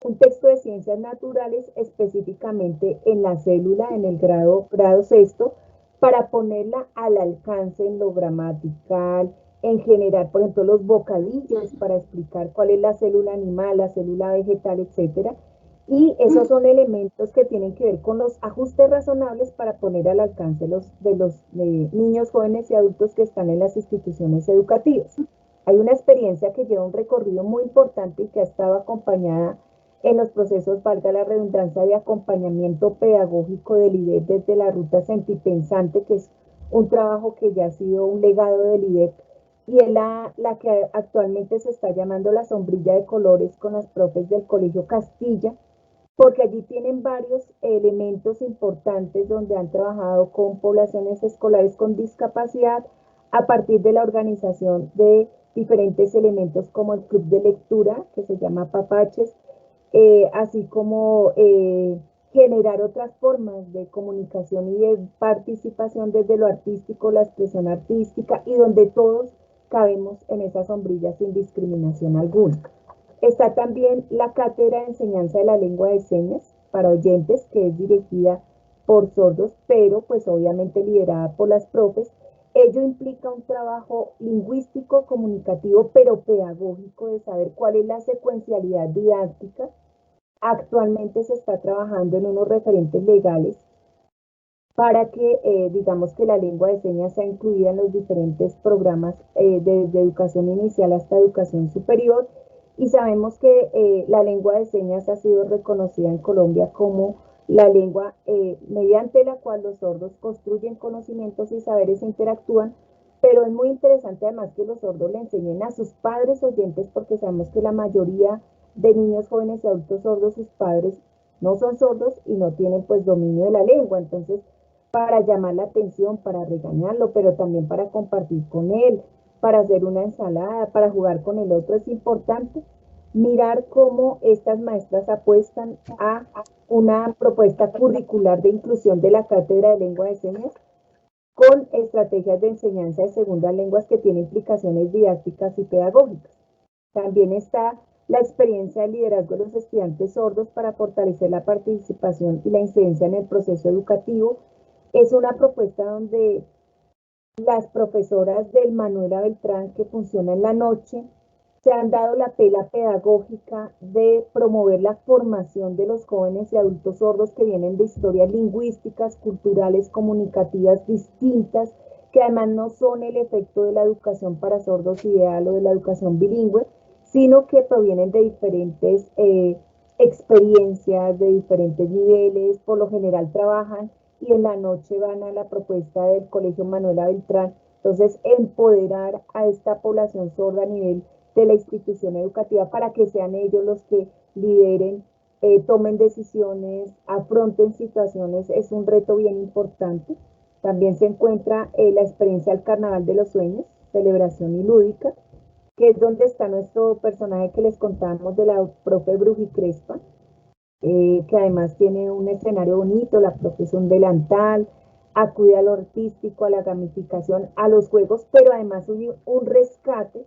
de ciencias naturales específicamente en la célula, en el grado sexto, para ponerla al alcance en lo gramatical, en generar, por ejemplo, los bocadillos para explicar cuál es la célula animal, la célula vegetal, etcétera. Y esos son elementos que tienen que ver con los ajustes razonables para poner al alcance de niños, jóvenes y adultos que están en las instituciones educativas. Hay una experiencia que lleva un recorrido muy importante y que ha estado acompañada en los procesos, valga la redundancia, de acompañamiento pedagógico del IDEC desde la ruta Sentipensante, que es un trabajo que ya ha sido un legado del IDEC, y es la que actualmente se está llamando la sombrilla de colores con las profes del Colegio Castilla, porque allí tienen varios elementos importantes donde han trabajado con poblaciones escolares con discapacidad a partir de la organización de diferentes elementos como el club de lectura, que se llama Papaches, así como generar otras formas de comunicación y de participación desde lo artístico, la expresión artística, y donde todos cabemos en esa sombrilla sin discriminación alguna. Está también la Cátedra de Enseñanza de la Lengua de Señas para oyentes, que es dirigida por sordos, pero pues obviamente liderada por las profes. Ello implica un trabajo lingüístico, comunicativo, pero pedagógico, de saber cuál es la secuencialidad didáctica. Actualmente se está trabajando en unos referentes legales para que, digamos que la lengua de señas sea incluida en los diferentes programas desde educación inicial hasta educación superior. Y sabemos que la lengua de señas ha sido reconocida en Colombia como la lengua mediante la cual los sordos construyen conocimientos y saberes e interactúan, pero es muy interesante además que los sordos le enseñen a sus padres oyentes, porque sabemos que la mayoría de niños, jóvenes y adultos sordos, sus padres no son sordos y no tienen pues dominio de la lengua. Entonces, para llamar la atención, para regañarlo, pero también para compartir con él, para hacer una ensalada, para jugar con el otro, es importante mirar cómo estas maestras apuestan a una propuesta curricular de inclusión de la cátedra de lengua de señas con estrategias de enseñanza de segundas lenguas que tienen implicaciones didácticas y pedagógicas. También está la experiencia de liderazgo de los estudiantes sordos para fortalecer la participación y la incidencia en el proceso educativo. Es una propuesta donde las profesoras del Manuela Beltrán, que funciona en la noche, se han dado la pela pedagógica de promover la formación de los jóvenes y adultos sordos que vienen de historias lingüísticas, culturales, comunicativas distintas, que además no son el efecto de la educación para sordos ideal o de la educación bilingüe, sino que provienen de diferentes experiencias, de diferentes niveles, por lo general trabajan y en la noche van a la propuesta del Colegio Manuela Beltrán. Entonces, empoderar a esta población sorda a nivel de la institución educativa para que sean ellos los que lideren, tomen decisiones, afronten situaciones, es un reto bien importante. También se encuentra la experiencia del Carnaval de los Sueños, celebración y lúdica, que es donde está nuestro personaje que les contamos de la profe Brujicrespa, que además tiene un escenario bonito, la profe es un delantal, acude a lo artístico, a la gamificación, a los juegos, pero además un rescate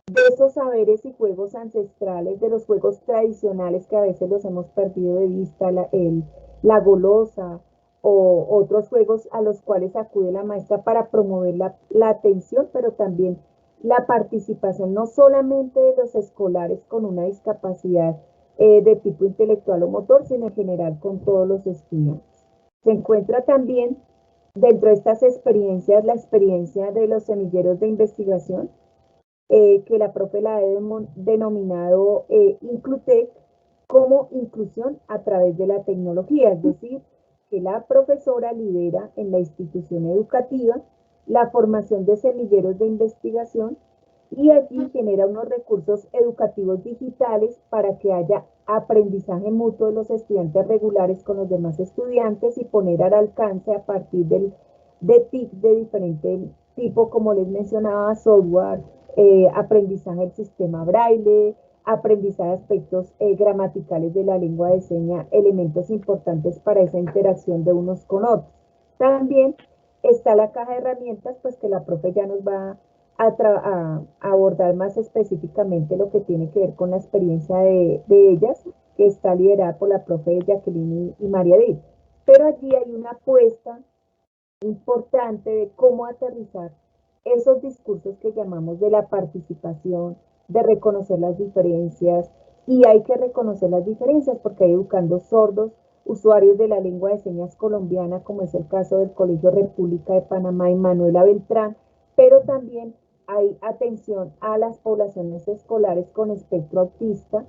de esos saberes y juegos ancestrales, de los juegos tradicionales que a veces los hemos perdido de vista, la golosa o otros juegos a los cuales acude la maestra para promover la atención, pero también la participación no solamente de los escolares con una discapacidad de tipo intelectual o motor, sino en general con todos los estudiantes. Se encuentra también dentro de estas experiencias la experiencia de los semilleros de investigación, que la profe la ha denominado Inclutec como inclusión a través de la tecnología, es decir, que la profesora lidera en la institución educativa la formación de semilleros de investigación y allí genera unos recursos educativos digitales para que haya aprendizaje mutuo de los estudiantes regulares con los demás estudiantes y poner al alcance a partir de TIC de diferente tipo, como les mencionaba, software, aprendizaje del sistema braille, aprendizaje de aspectos gramaticales de la lengua de señas, elementos importantes para esa interacción de unos con otros. También está la caja de herramientas, pues que la profe ya nos va a abordar más específicamente lo que tiene que ver con la experiencia de ellas, que está liderada por la profe Jacqueline y María Edith. Pero allí hay una apuesta importante de cómo aterrizar esos discursos que llamamos de la participación, de reconocer las diferencias, y hay que reconocer las diferencias porque hay educandos sordos, usuarios de la lengua de señas colombiana, como es el caso del Colegio República de Panamá y Manuela Beltrán, pero también hay atención a las poblaciones escolares con espectro autista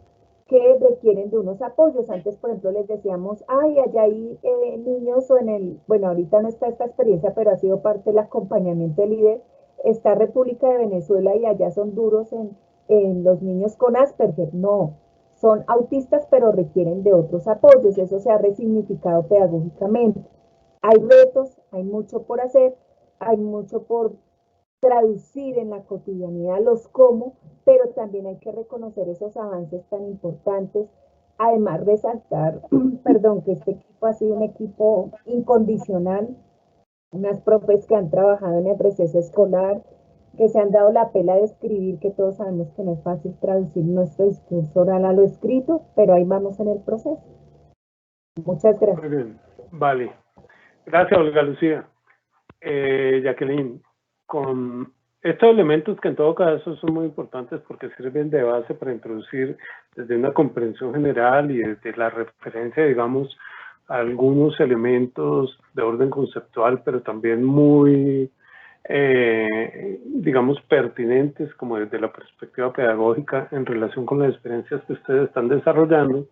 que requieren de unos apoyos. Antes, por ejemplo, les decíamos, ay, allá hay niños o en el, bueno, ahorita no está esta experiencia, pero ha sido parte del acompañamiento del líder, está República de Venezuela y allá son duros en los niños con Asperger. No, son autistas, pero requieren de otros apoyos. Eso se ha resignificado pedagógicamente. Hay retos, hay mucho por hacer, hay mucho por traducir en la cotidianidad los cómo, pero también hay que reconocer esos avances tan importantes. Además, resaltar, perdón, que este equipo ha sido un equipo incondicional, unas profes que han trabajado en el receso escolar, que se han dado la pela de escribir, que todos sabemos que no es fácil traducir nuestro discurso oral a lo escrito, pero ahí vamos en el proceso. Muchas gracias. Muy bien, vale. Gracias, Olga Lucía. Jacqueline, con estos elementos que en todo caso son muy importantes porque sirven de base para introducir desde una comprensión general y desde la referencia, digamos, a algunos elementos de orden conceptual, pero también muy, digamos, pertinentes como desde la perspectiva pedagógica en relación con las experiencias que ustedes están desarrollando.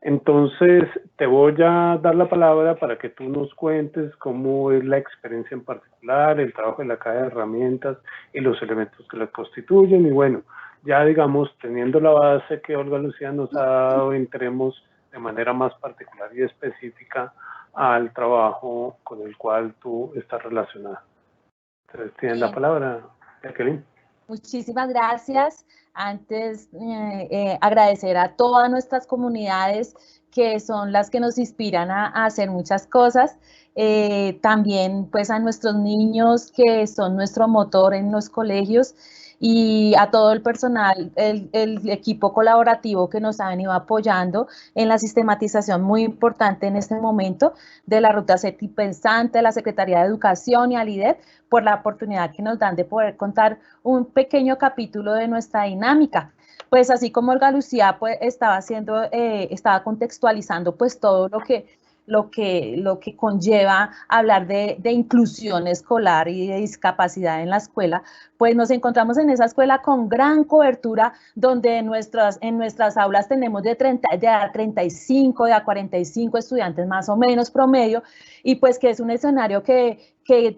Entonces, te voy a dar la palabra para que tú nos cuentes cómo es la experiencia en particular, el trabajo de la caja de herramientas y los elementos que la constituyen. Y bueno, ya digamos, teniendo la base que Olga Lucía nos ha dado, entremos de manera más particular y específica al trabajo con el cual tú estás relacionada. Entonces, tienes la palabra, Jacqueline. Muchísimas gracias. Antes, agradecer a todas nuestras comunidades que son las que nos inspiran a hacer muchas cosas. También pues a nuestros niños que son nuestro motor en los colegios y a todo el personal, el equipo colaborativo que nos ha venido apoyando en la sistematización muy importante en este momento de la Ruta Pensante, de la Secretaría de Educación y al IDET, por la oportunidad que nos dan de poder contar un pequeño capítulo de nuestra dinámica. Pues así como Olga Lucía pues, estaba contextualizando pues todo lo que conlleva hablar de inclusión escolar y de discapacidad en la escuela, pues nos encontramos en esa escuela con gran cobertura, donde en nuestras aulas tenemos de a 35, de a 45 estudiantes más o menos promedio, y pues que es un escenario que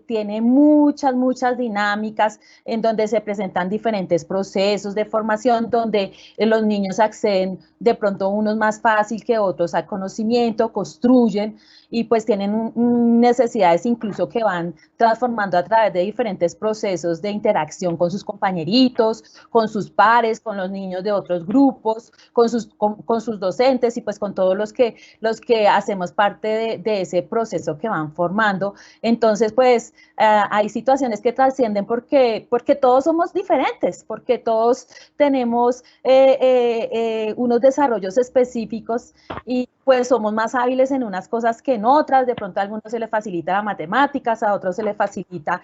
tiene muchas dinámicas en donde se presentan diferentes procesos de formación, donde los niños acceden de pronto unos más fácil que otros al conocimiento, construyen y pues tienen necesidades incluso que van transformando a través de diferentes procesos de interacción con sus compañeritos, con sus pares, con los niños de otros grupos, con sus docentes y pues con todos los que hacemos parte de ese proceso que van formando. Entonces, pues hay situaciones que trascienden porque todos somos diferentes, porque todos tenemos unos desarrollos específicos y pues somos más hábiles en unas cosas que en otras. De pronto a algunos se les facilita las matemáticas, a otros se les facilita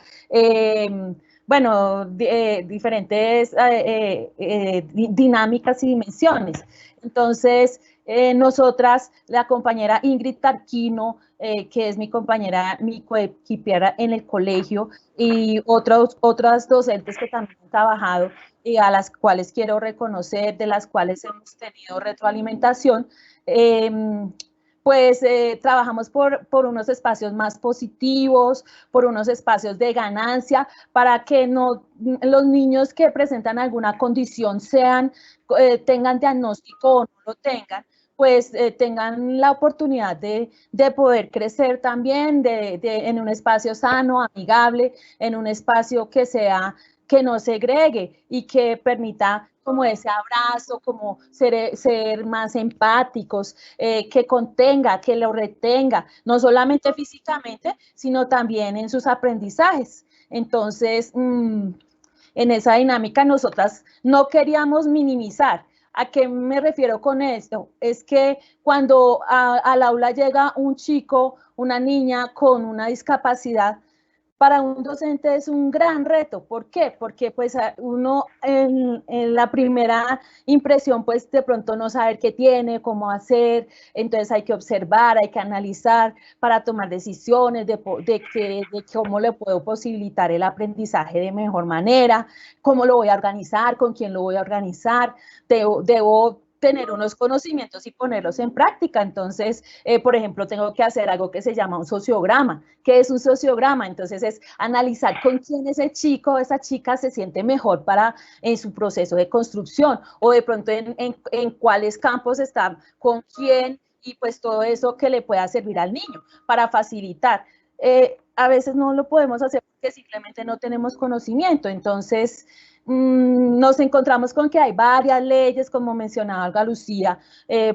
bueno, diferentes dinámicas y dimensiones. Entonces, nosotras, la compañera Ingrid Tarquino, que es mi compañera, mi coequipiera en el colegio, y otras docentes que también han trabajado y a las cuales quiero reconocer, de las cuales hemos tenido retroalimentación, pues trabajamos por unos espacios más positivos, por unos espacios de ganancia, para que no los niños que presentan alguna condición tengan diagnóstico o no lo tengan, pues tengan la oportunidad de poder crecer también en un espacio sano, amigable, en un espacio que no segregue y que permita como ese abrazo, como ser más empáticos, que contenga, que lo retenga, no solamente físicamente, sino también en sus aprendizajes. Entonces, en esa dinámica nosotras no queríamos minimizar. ¿A qué me refiero con esto? Es que cuando al aula llega un chico, una niña con una discapacidad, para un docente es un gran reto. ¿Por qué? Porque pues uno en la primera impresión pues de pronto no saber qué tiene, cómo hacer, entonces hay que observar, hay que analizar para tomar decisiones de cómo le puedo posibilitar el aprendizaje de mejor manera, cómo lo voy a organizar, con quién lo voy a organizar, debo tener unos conocimientos y ponerlos en práctica. Entonces, por ejemplo, tengo que hacer algo que se llama un sociograma. ¿Qué es un sociograma? Entonces, es analizar con quién ese chico o esa chica se siente mejor en su proceso de construcción, o de pronto en cuáles campos está, con quién, y pues todo eso que le pueda servir al niño para facilitar. a veces no lo podemos hacer porque simplemente no tenemos conocimiento. Entonces, nos encontramos con que hay varias leyes, como mencionaba Olga Lucía,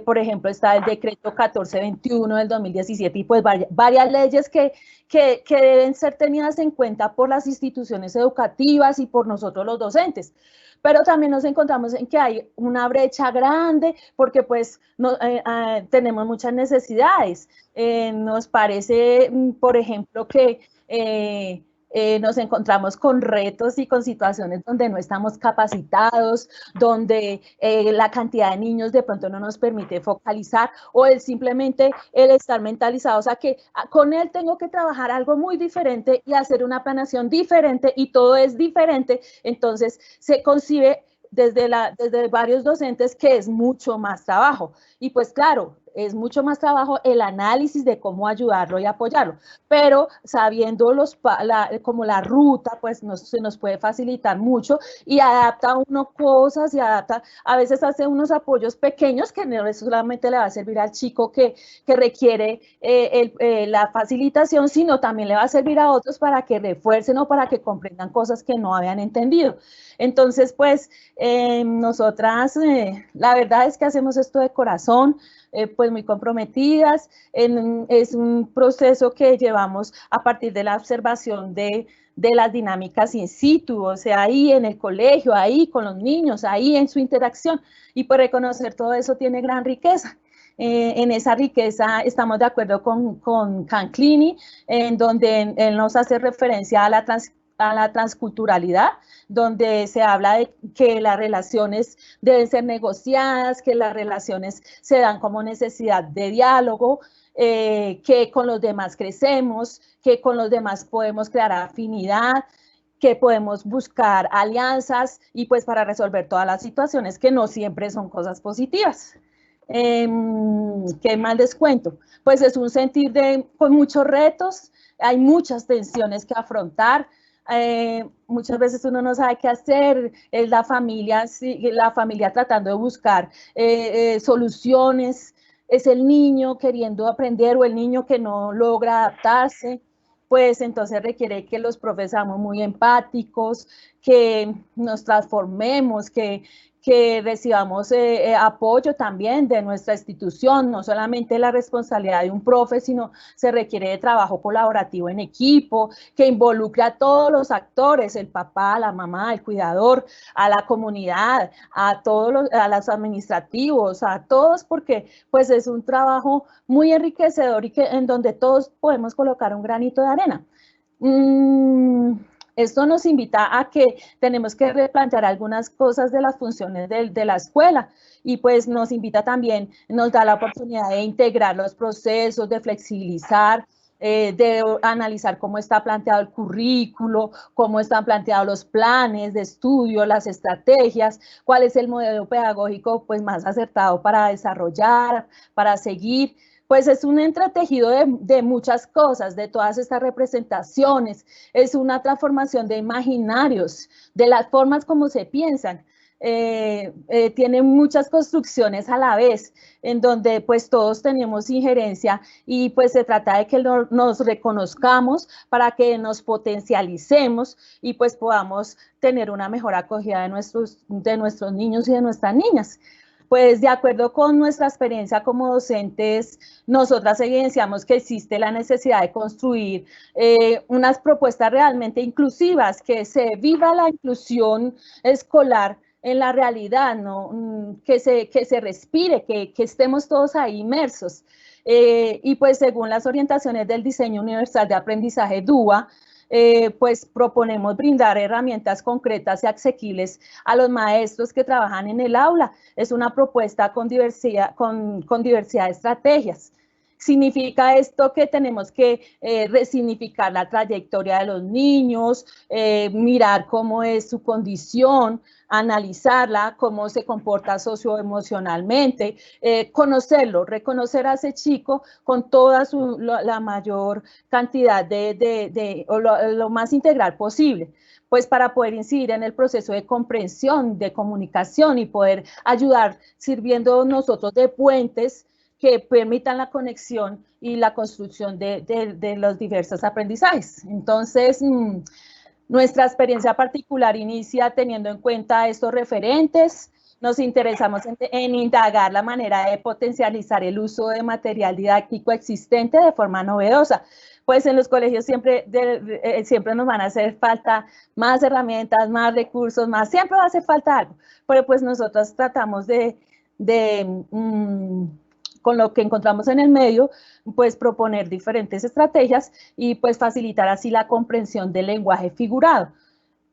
por ejemplo, está el decreto 1421 del 2017 y pues varias leyes que deben ser tenidas en cuenta por las instituciones educativas y por nosotros los docentes. Pero también nos encontramos en que hay una brecha grande porque pues tenemos muchas necesidades. Nos parece, por ejemplo, que nos encontramos con retos y con situaciones donde no estamos capacitados, donde la cantidad de niños de pronto no nos permite focalizar o simplemente el estar mentalizados a que con él tengo que trabajar algo muy diferente y hacer una planeación diferente y todo es diferente. Entonces se concibe desde varios docentes que es mucho más trabajo. Y pues claro, es mucho más trabajo el análisis de cómo ayudarlo y apoyarlo, pero sabiendo como la ruta, pues se nos puede facilitar mucho y adapta uno cosas y adapta, a veces hace unos apoyos pequeños que no solamente le va a servir al chico que requiere la facilitación, sino también le va a servir a otros para que refuercen o para que comprendan cosas que no habían entendido. Entonces, pues, nosotras, la verdad es que hacemos esto de corazón, pues muy comprometidas. Es un proceso que llevamos a partir de la observación de las dinámicas in situ, o sea, ahí en el colegio, ahí con los niños, ahí en su interacción, y por reconocer todo eso tiene gran riqueza. En esa riqueza estamos de acuerdo con Canclini, en donde él nos hace referencia a la transculturalidad, donde se habla de que las relaciones deben ser negociadas, que las relaciones se dan como necesidad de diálogo, que con los demás crecemos, que con los demás podemos crear afinidad, que podemos buscar alianzas y pues para resolver todas las situaciones que no siempre son cosas positivas. ¿Qué más les cuento? Pues es un sentir con muchos retos, hay muchas tensiones que afrontar. Muchas veces uno no sabe qué hacer, es la familia tratando de buscar soluciones, es el niño queriendo aprender o el niño que no logra adaptarse, pues entonces requiere que los profes seamos muy empáticos, que nos transformemos, que recibamos apoyo también de nuestra institución, no solamente la responsabilidad de un profe, sino se requiere de trabajo colaborativo en equipo, que involucre a todos los actores, el papá, la mamá, el cuidador, a la comunidad, a los administrativos, a todos, porque pues es un trabajo muy enriquecedor y en donde todos podemos colocar un granito de arena. Esto nos invita a que tenemos que replantear algunas cosas de las funciones de la escuela y pues nos invita también, nos da la oportunidad de integrar los procesos, de flexibilizar, de analizar cómo está planteado el currículo, cómo están planteados los planes de estudio, las estrategias, cuál es el modelo pedagógico pues más acertado para desarrollar, para seguir. Pues es un entretejido de muchas cosas, de todas estas representaciones, es una transformación de imaginarios, de las formas como se piensan. Tiene muchas construcciones a la vez, en donde pues todos tenemos injerencia y pues se trata de que nos reconozcamos para que nos potencialicemos y pues podamos tener una mejor acogida de nuestros niños y de nuestras niñas. Pues de acuerdo con nuestra experiencia como docentes, nosotras evidenciamos que existe la necesidad de construir unas propuestas realmente inclusivas, que se viva la inclusión escolar en la realidad, ¿no? que se respire, que estemos todos ahí inmersos. Y pues según las orientaciones del Diseño Universal de Aprendizaje DUA, pues proponemos brindar herramientas concretas y asequibles a los maestros que trabajan en el aula. Es una propuesta con diversidad de estrategias. Significa esto que tenemos que resignificar la trayectoria de los niños, mirar cómo es su condición, analizarla, cómo se comporta socioemocionalmente, conocerlo, reconocer a ese chico con toda la mayor cantidad o lo más integral posible, pues para poder incidir en el proceso de comprensión, de comunicación y poder ayudar sirviendo nosotros de puentes que permitan la conexión y la construcción de los diversos aprendizajes. Entonces, nuestra experiencia particular inicia teniendo en cuenta estos referentes. Nos interesamos en indagar la manera de potencializar el uso de material didáctico existente de forma novedosa. Pues en los colegios siempre nos van a hacer falta más herramientas, más recursos, siempre va a hacer falta algo. Pero pues nosotros tratamos con lo que encontramos en el medio, pues proponer diferentes estrategias y pues facilitar así la comprensión del lenguaje figurado.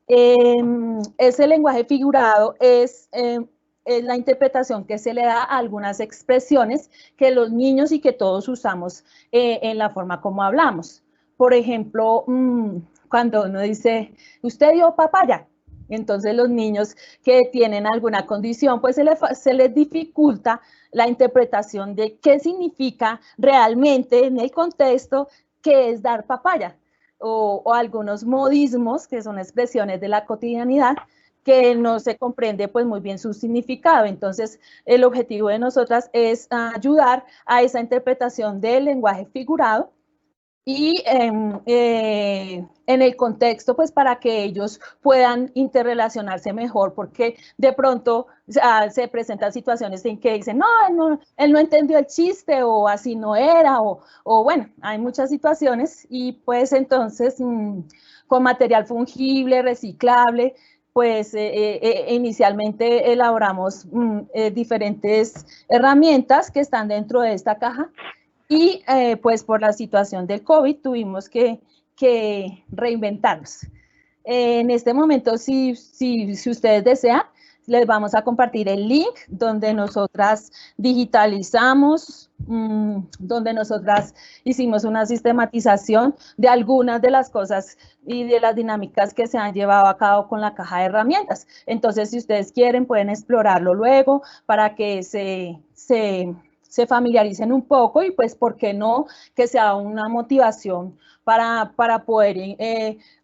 Ese lenguaje figurado es la interpretación que se le da a algunas expresiones que los niños y que todos usamos en la forma como hablamos. Por ejemplo, cuando uno dice, usted dio papaya, entonces los niños que tienen alguna condición, pues se les dificulta la interpretación de qué significa realmente en el contexto qué es dar papaya. O algunos modismos, que son expresiones de la cotidianidad, que no se comprende pues muy bien su significado. Entonces, el objetivo de nosotras es ayudar a esa interpretación del lenguaje figurado y en el contexto, pues para que ellos puedan interrelacionarse mejor, porque de pronto se presentan situaciones en que dicen, no, él no entendió el chiste, o así no era, o bueno, hay muchas situaciones, y pues entonces con material fungible, reciclable, pues inicialmente elaboramos diferentes herramientas que están dentro de esta caja. Y pues por la situación del COVID tuvimos que reinventarnos. En este momento, si ustedes desean, les vamos a compartir el link donde nosotras digitalizamos, donde nosotras hicimos una sistematización de algunas de las cosas y de las dinámicas que se han llevado a cabo con la caja de herramientas. Entonces, si ustedes quieren, pueden explorarlo luego para que se familiaricen un poco y pues, ¿por qué no? Que sea una motivación para poder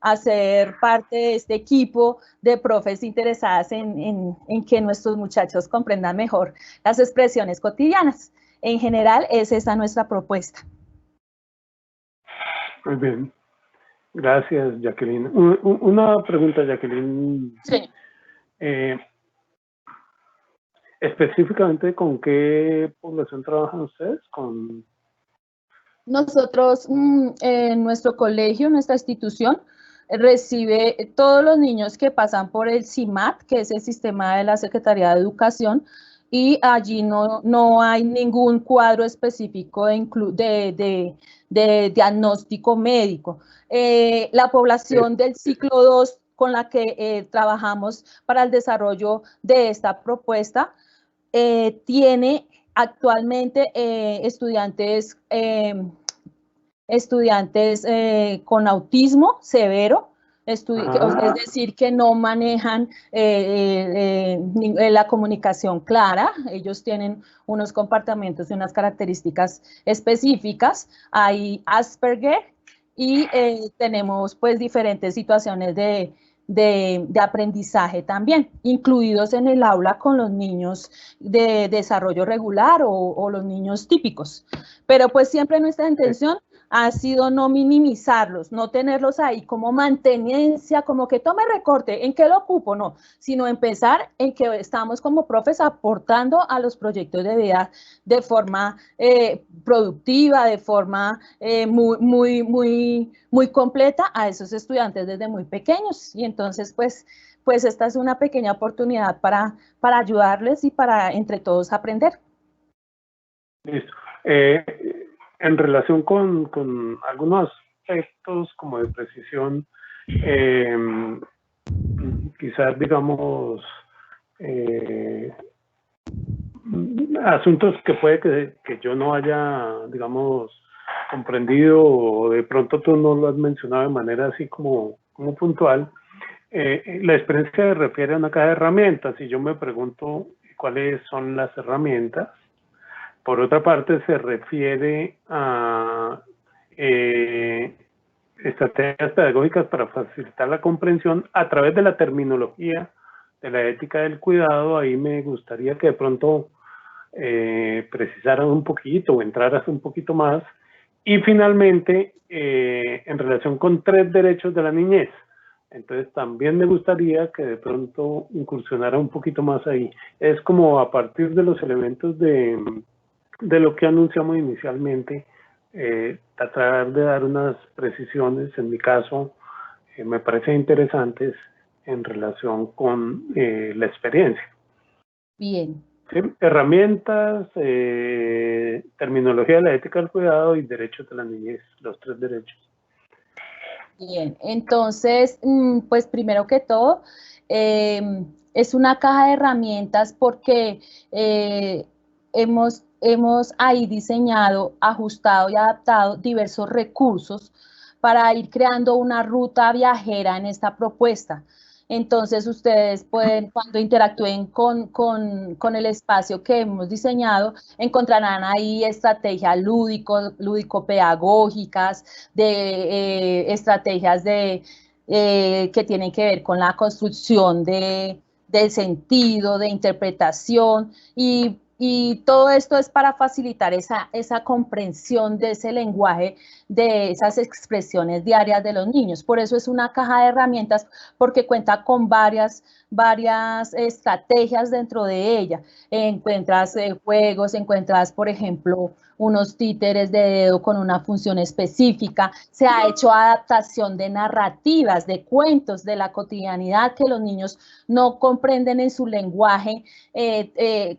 hacer parte de este equipo de profes interesadas en que nuestros muchachos comprendan mejor las expresiones cotidianas. En general, es esa nuestra propuesta. Muy bien. Gracias, Jacqueline. Una pregunta, Jacqueline. Sí. Específicamente, ¿con qué población trabajan ustedes? Nosotros, en nuestro colegio, nuestra institución, recibe todos los niños que pasan por el CIMAT, que es el sistema de la Secretaría de Educación, y allí no hay ningún cuadro específico de diagnóstico médico. La población del ciclo 2 con la que trabajamos para el desarrollo de esta propuesta tiene actualmente estudiantes con autismo severo, es decir, que no manejan la comunicación clara. Ellos tienen unos comportamientos y unas características específicas. Hay Asperger y tenemos pues diferentes situaciones de aprendizaje también, incluidos en el aula con los niños de desarrollo regular o los niños típicos. Pero pues siempre nuestra intención ha sido no minimizarlos, no tenerlos ahí como mantenencia, como que tome recorte, ¿en qué lo ocupo? No, sino empezar en que estamos como profes aportando a los proyectos de vida de forma productiva, de forma muy completa a esos estudiantes desde muy pequeños. Y entonces, pues esta es una pequeña oportunidad para ayudarles y para entre todos aprender. Listo. En relación con algunos aspectos como de precisión, quizás digamos asuntos que puede que yo no haya, digamos, comprendido, o de pronto tú no lo has mencionado de manera así como puntual. La experiencia se refiere a una caja de herramientas y yo me pregunto cuáles son las herramientas. Por otra parte, se refiere a estrategias pedagógicas para facilitar la comprensión a través de la terminología de la ética del cuidado. Ahí me gustaría que de pronto precisaras un poquito o entraras un poquito más. Y finalmente, en relación con 3 derechos de la niñez. Entonces también me gustaría que de pronto incursionara un poquito más ahí. Es como a partir de los elementos de lo que anunciamos inicialmente, tratar de dar unas precisiones, en mi caso, me parecen interesantes en relación con la experiencia. Bien. ¿Sí? Herramientas, terminología de la ética del cuidado y derechos de la niñez, los 3 derechos. Bien, entonces, pues primero que todo, es una caja de herramientas porque hemos ahí diseñado, ajustado y adaptado diversos recursos para ir creando una ruta viajera en esta propuesta. Entonces, ustedes pueden, cuando interactúen con el espacio que hemos diseñado, encontrarán ahí estrategias lúdico-pedagógicas, de estrategias que tienen que ver con la construcción del sentido, de interpretación, y todo esto es para facilitar esa comprensión de ese lenguaje, de esas expresiones diarias de los niños. Por eso es una caja de herramientas, porque cuenta con varias estrategias dentro de ella. Encuentras juegos, encuentras, por ejemplo, unos títeres de dedo con una función específica. Se ha hecho adaptación de narrativas, de cuentos de la cotidianidad que los niños no comprenden en su lenguaje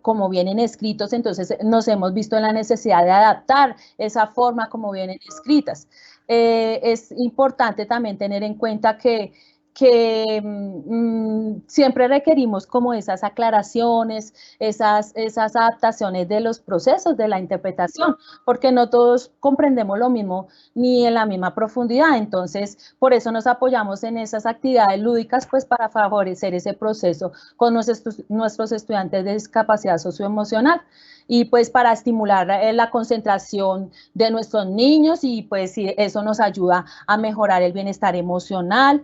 como vienen escritos. Entonces nos hemos visto en la necesidad de adaptar esa forma como vienen escritas. Es importante también tener en cuenta que siempre requerimos como esas aclaraciones, esas adaptaciones de los procesos de la interpretación, porque no todos comprendemos lo mismo ni en la misma profundidad. Entonces, por eso nos apoyamos en esas actividades lúdicas, pues para favorecer ese proceso con nuestros estudiantes de discapacidad socioemocional, y pues para estimular la concentración de nuestros niños, y pues eso nos ayuda a mejorar el bienestar emocional,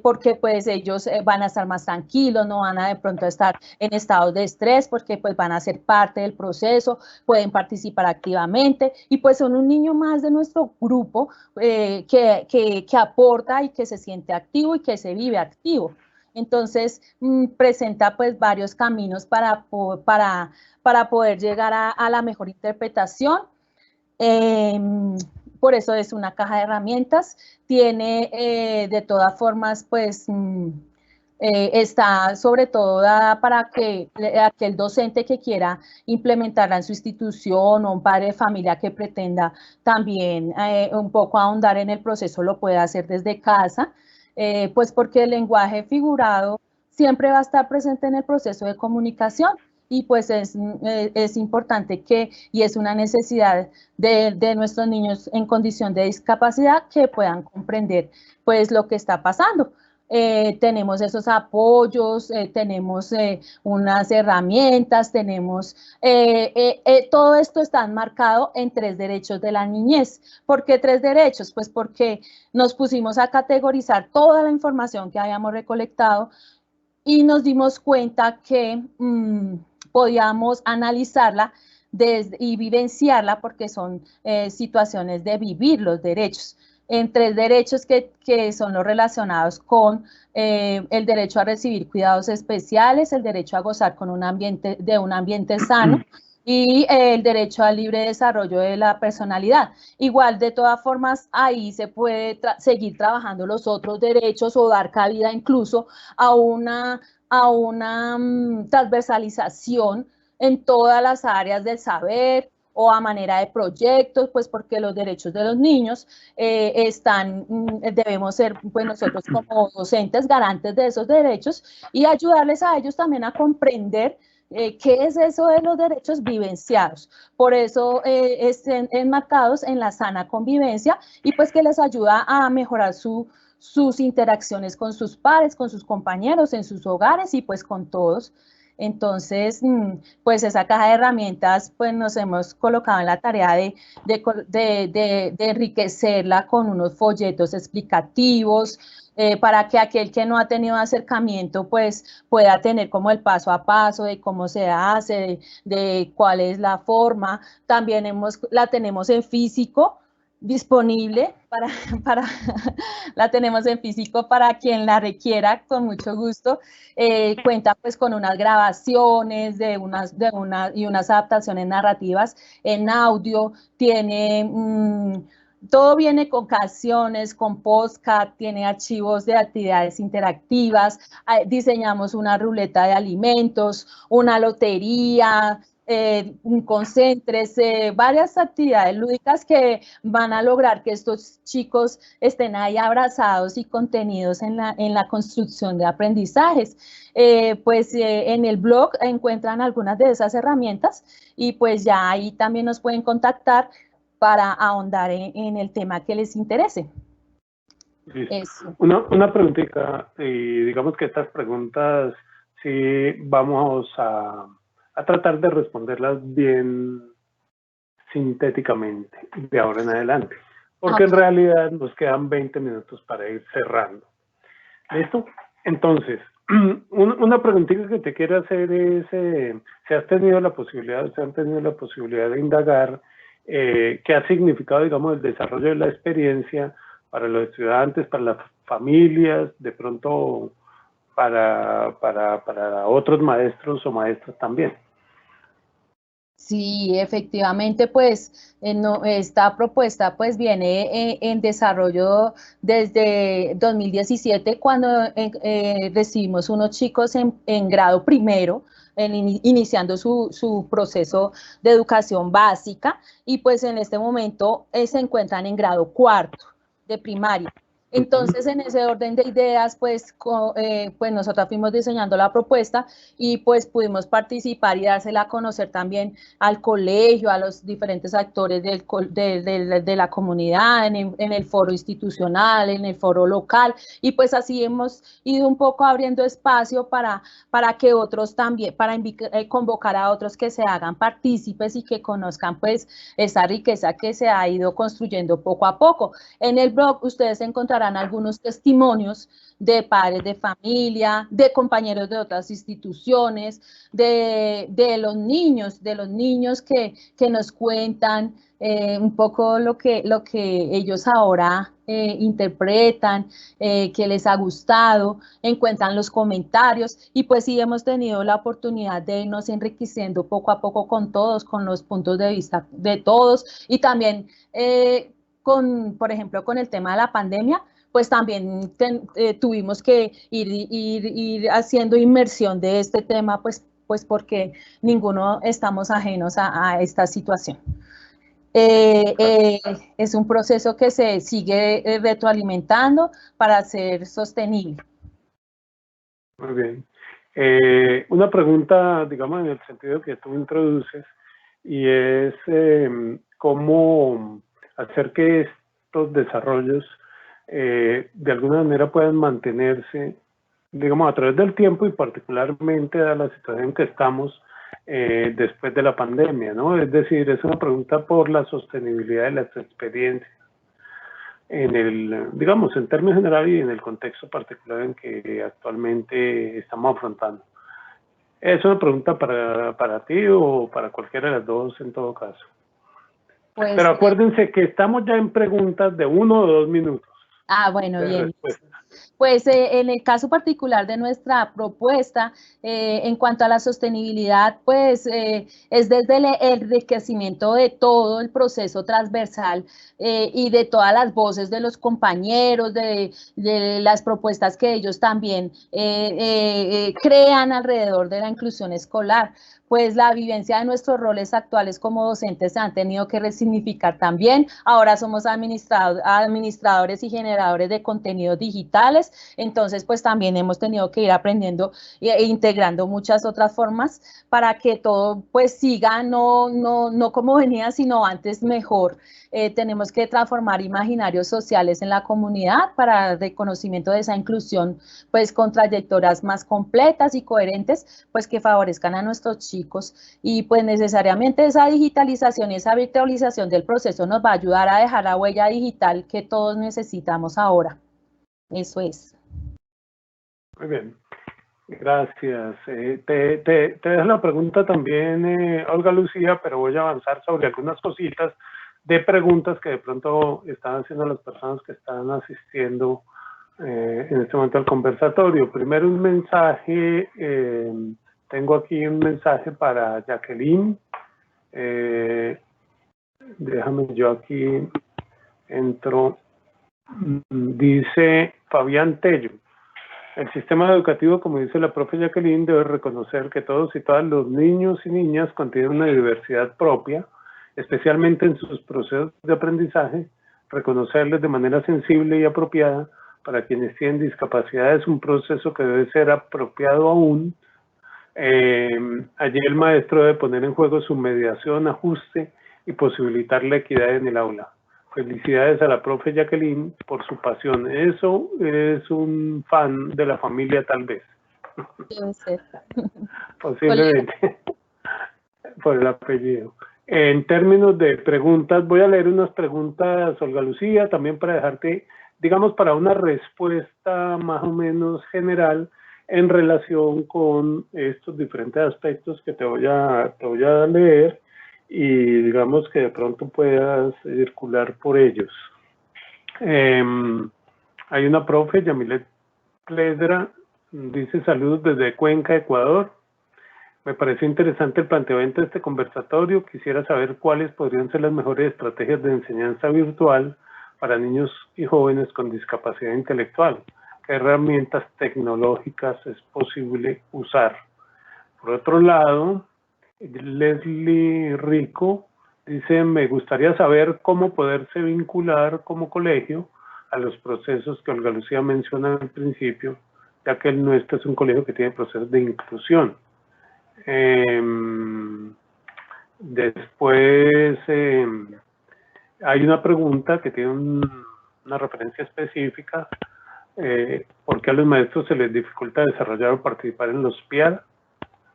porque pues ellos van a estar más tranquilos, no van a de pronto estar en estados de estrés, porque pues van a ser parte del proceso, pueden participar activamente, y pues son un niño más de nuestro grupo que aporta y que se siente activo y que se vive activo. Entonces, presenta pues varios caminos para poder llegar a la mejor interpretación. Por eso es una caja de herramientas. Tiene de todas formas, pues, está sobre todo dada para que aquel docente que quiera implementarla en su institución, o un padre de familia que pretenda también un poco ahondar en el proceso, lo puede hacer desde casa, pues porque el lenguaje figurado siempre va a estar presente en el proceso de comunicación. Y pues es importante y es una necesidad de nuestros niños en condición de discapacidad que puedan comprender pues lo que está pasando. Tenemos esos apoyos, tenemos unas herramientas, tenemos, todo esto está enmarcado en 3 derechos de la niñez. ¿Por qué 3 derechos? Pues porque nos pusimos a categorizar toda la información que habíamos recolectado y nos dimos cuenta que podíamos analizarla y vivenciarla, porque son situaciones de vivir los derechos. En 3 derechos que son los relacionados con el derecho a recibir cuidados especiales, el derecho a gozar de un ambiente sano, y el derecho al libre desarrollo de la personalidad. Igual, de todas formas, ahí se puede seguir trabajando los otros derechos, o dar cabida incluso a una transversalización en todas las áreas del saber, o a manera de proyectos, pues porque los derechos de los niños debemos ser pues nosotros como docentes garantes de esos derechos, y ayudarles a ellos también a comprender qué es eso de los derechos vivenciados. Por eso estén enmarcados en la sana convivencia, y pues que les ayuda a mejorar sus interacciones con sus pares, con sus compañeros, en sus hogares y pues con todos. Entonces, pues esa caja de herramientas, pues nos hemos colocado en la tarea de enriquecerla con unos folletos explicativos, para que aquel que no ha tenido acercamiento, pues pueda tener como el paso a paso de cómo se hace, de cuál es la forma. También la tenemos en físico disponible la tenemos en físico para quien la requiera con mucho gusto. Cuenta pues con unas grabaciones y unas adaptaciones narrativas en audio, todo viene con canciones, con podcast, tiene archivos de actividades interactivas, diseñamos una ruleta de alimentos, una lotería, concentres, varias actividades lúdicas que van a lograr que estos chicos estén ahí abrazados y contenidos en la construcción de aprendizajes. En el blog encuentran algunas de esas herramientas y pues ya ahí también nos pueden contactar para ahondar en el tema que les interese. Una preguntita, y digamos que estas preguntas sí vamos a tratar de responderlas bien sintéticamente de ahora en adelante, porque en realidad nos quedan 20 minutos para ir cerrando. ¿Listo? Entonces, una preguntita que te quiero hacer es, si han tenido la posibilidad de indagar qué ha significado, digamos, el desarrollo de la experiencia para los estudiantes, para las familias, de pronto para otros maestros o maestras también. Sí, efectivamente, pues esta propuesta pues viene en desarrollo desde 2017, cuando recibimos unos chicos en grado primero, iniciando su proceso de educación básica, y pues en este momento se encuentran en grado cuarto de primaria. Entonces, en ese orden de ideas, pues nosotros fuimos diseñando la propuesta y pues pudimos participar y dársela a conocer también al colegio, a los diferentes actores de la comunidad, en el foro institucional, en el foro local, y pues así hemos ido un poco abriendo espacio para que otros también, para convocar a otros que se hagan partícipes y que conozcan pues esa riqueza que se ha ido construyendo poco a poco. En el blog ustedes encontrarán algunos testimonios de padres de familia, de compañeros de otras instituciones, de los niños que nos cuentan un poco lo que ellos ahora interpretan, que les ha gustado, encuentran los comentarios, y pues sí hemos tenido la oportunidad de irnos enriqueciendo poco a poco con todos, con los puntos de vista de todos, y también por ejemplo, con el tema de la pandemia, pues también tuvimos que ir haciendo inmersión de este tema, pues porque ninguno estamos ajenos a esta situación. Es un proceso que se sigue retroalimentando para ser sostenible. Muy bien. Una pregunta, digamos, en el sentido que tú introduces, y es cómo hacer que estos desarrollos de alguna manera puedan mantenerse, digamos, a través del tiempo, y particularmente a la situación en que estamos después de la pandemia, ¿no? Es decir, es una pregunta por la sostenibilidad de las experiencias digamos, en términos generales y en el contexto particular en que actualmente estamos afrontando. ¿Es una pregunta para ti o para cualquiera de las dos en todo caso? Pues, pero acuérdense que estamos ya en preguntas de 1 o 2 minutos. Bueno, bien. Respuesta. Pues en el caso particular de nuestra propuesta, en cuanto a la sostenibilidad, pues es desde el enriquecimiento de todo el proceso transversal y de todas las voces de los compañeros, de las propuestas que ellos también crean alrededor de la inclusión escolar. Pues la vivencia de nuestros roles actuales como docentes se han tenido que resignificar también. Ahora somos administradores y generadores de contenido digital. digitales, entonces pues también hemos tenido que ir aprendiendo e integrando muchas otras formas para que todo pues siga no como venía, sino antes mejor. Tenemos que transformar imaginarios sociales en la comunidad para el reconocimiento de esa inclusión, pues con trayectorias más completas y coherentes, pues que favorezcan a nuestros chicos. Y pues necesariamente esa digitalización y esa virtualización del proceso nos va a ayudar a dejar la huella digital que todos necesitamos ahora. Eso es. Muy bien. Gracias. Te dejo la pregunta también, Olga Lucía, pero voy a avanzar sobre algunas cositas de preguntas que de pronto están haciendo las personas que están asistiendo en este momento al conversatorio. Primero un mensaje, tengo aquí un mensaje para Jacqueline. Déjame yo aquí, entro. Dice Fabián Tello. El sistema educativo, como dice la profe Jacqueline, debe reconocer que todos y todas los niños y niñas contienen una diversidad propia, especialmente en sus procesos de aprendizaje. Reconocerles de manera sensible y apropiada para quienes tienen discapacidad es un proceso que debe ser apropiado aún. Allí el maestro debe poner en juego su mediación, ajuste y posibilitar la equidad en el aula. Felicidades a la profe Jacqueline por su pasión. Eso es un fan de la familia, tal vez. Debe ser. Posiblemente. Por el apellido. En términos de preguntas, voy a leer unas preguntas, Olga Lucía, también para dejarte, digamos, para una respuesta más o menos general en relación con estos diferentes aspectos que te voy a leer, y digamos que de pronto puedas circular por ellos. Hay una profe, Yamilet Pledra, dice saludos desde Cuenca, Ecuador. Me pareció interesante el planteamiento de este conversatorio. Quisiera saber cuáles podrían ser las mejores estrategias de enseñanza virtual para niños y jóvenes con discapacidad intelectual. ¿Qué herramientas tecnológicas es posible usar? Por otro lado, Leslie Rico dice, me gustaría saber cómo poderse vincular como colegio a los procesos que Olga Lucía menciona al principio, ya que el nuestro es un colegio que tiene procesos de inclusión. Después hay una pregunta que tiene una referencia específica. ¿Por qué a los maestros se les dificulta desarrollar o participar en los PIAR?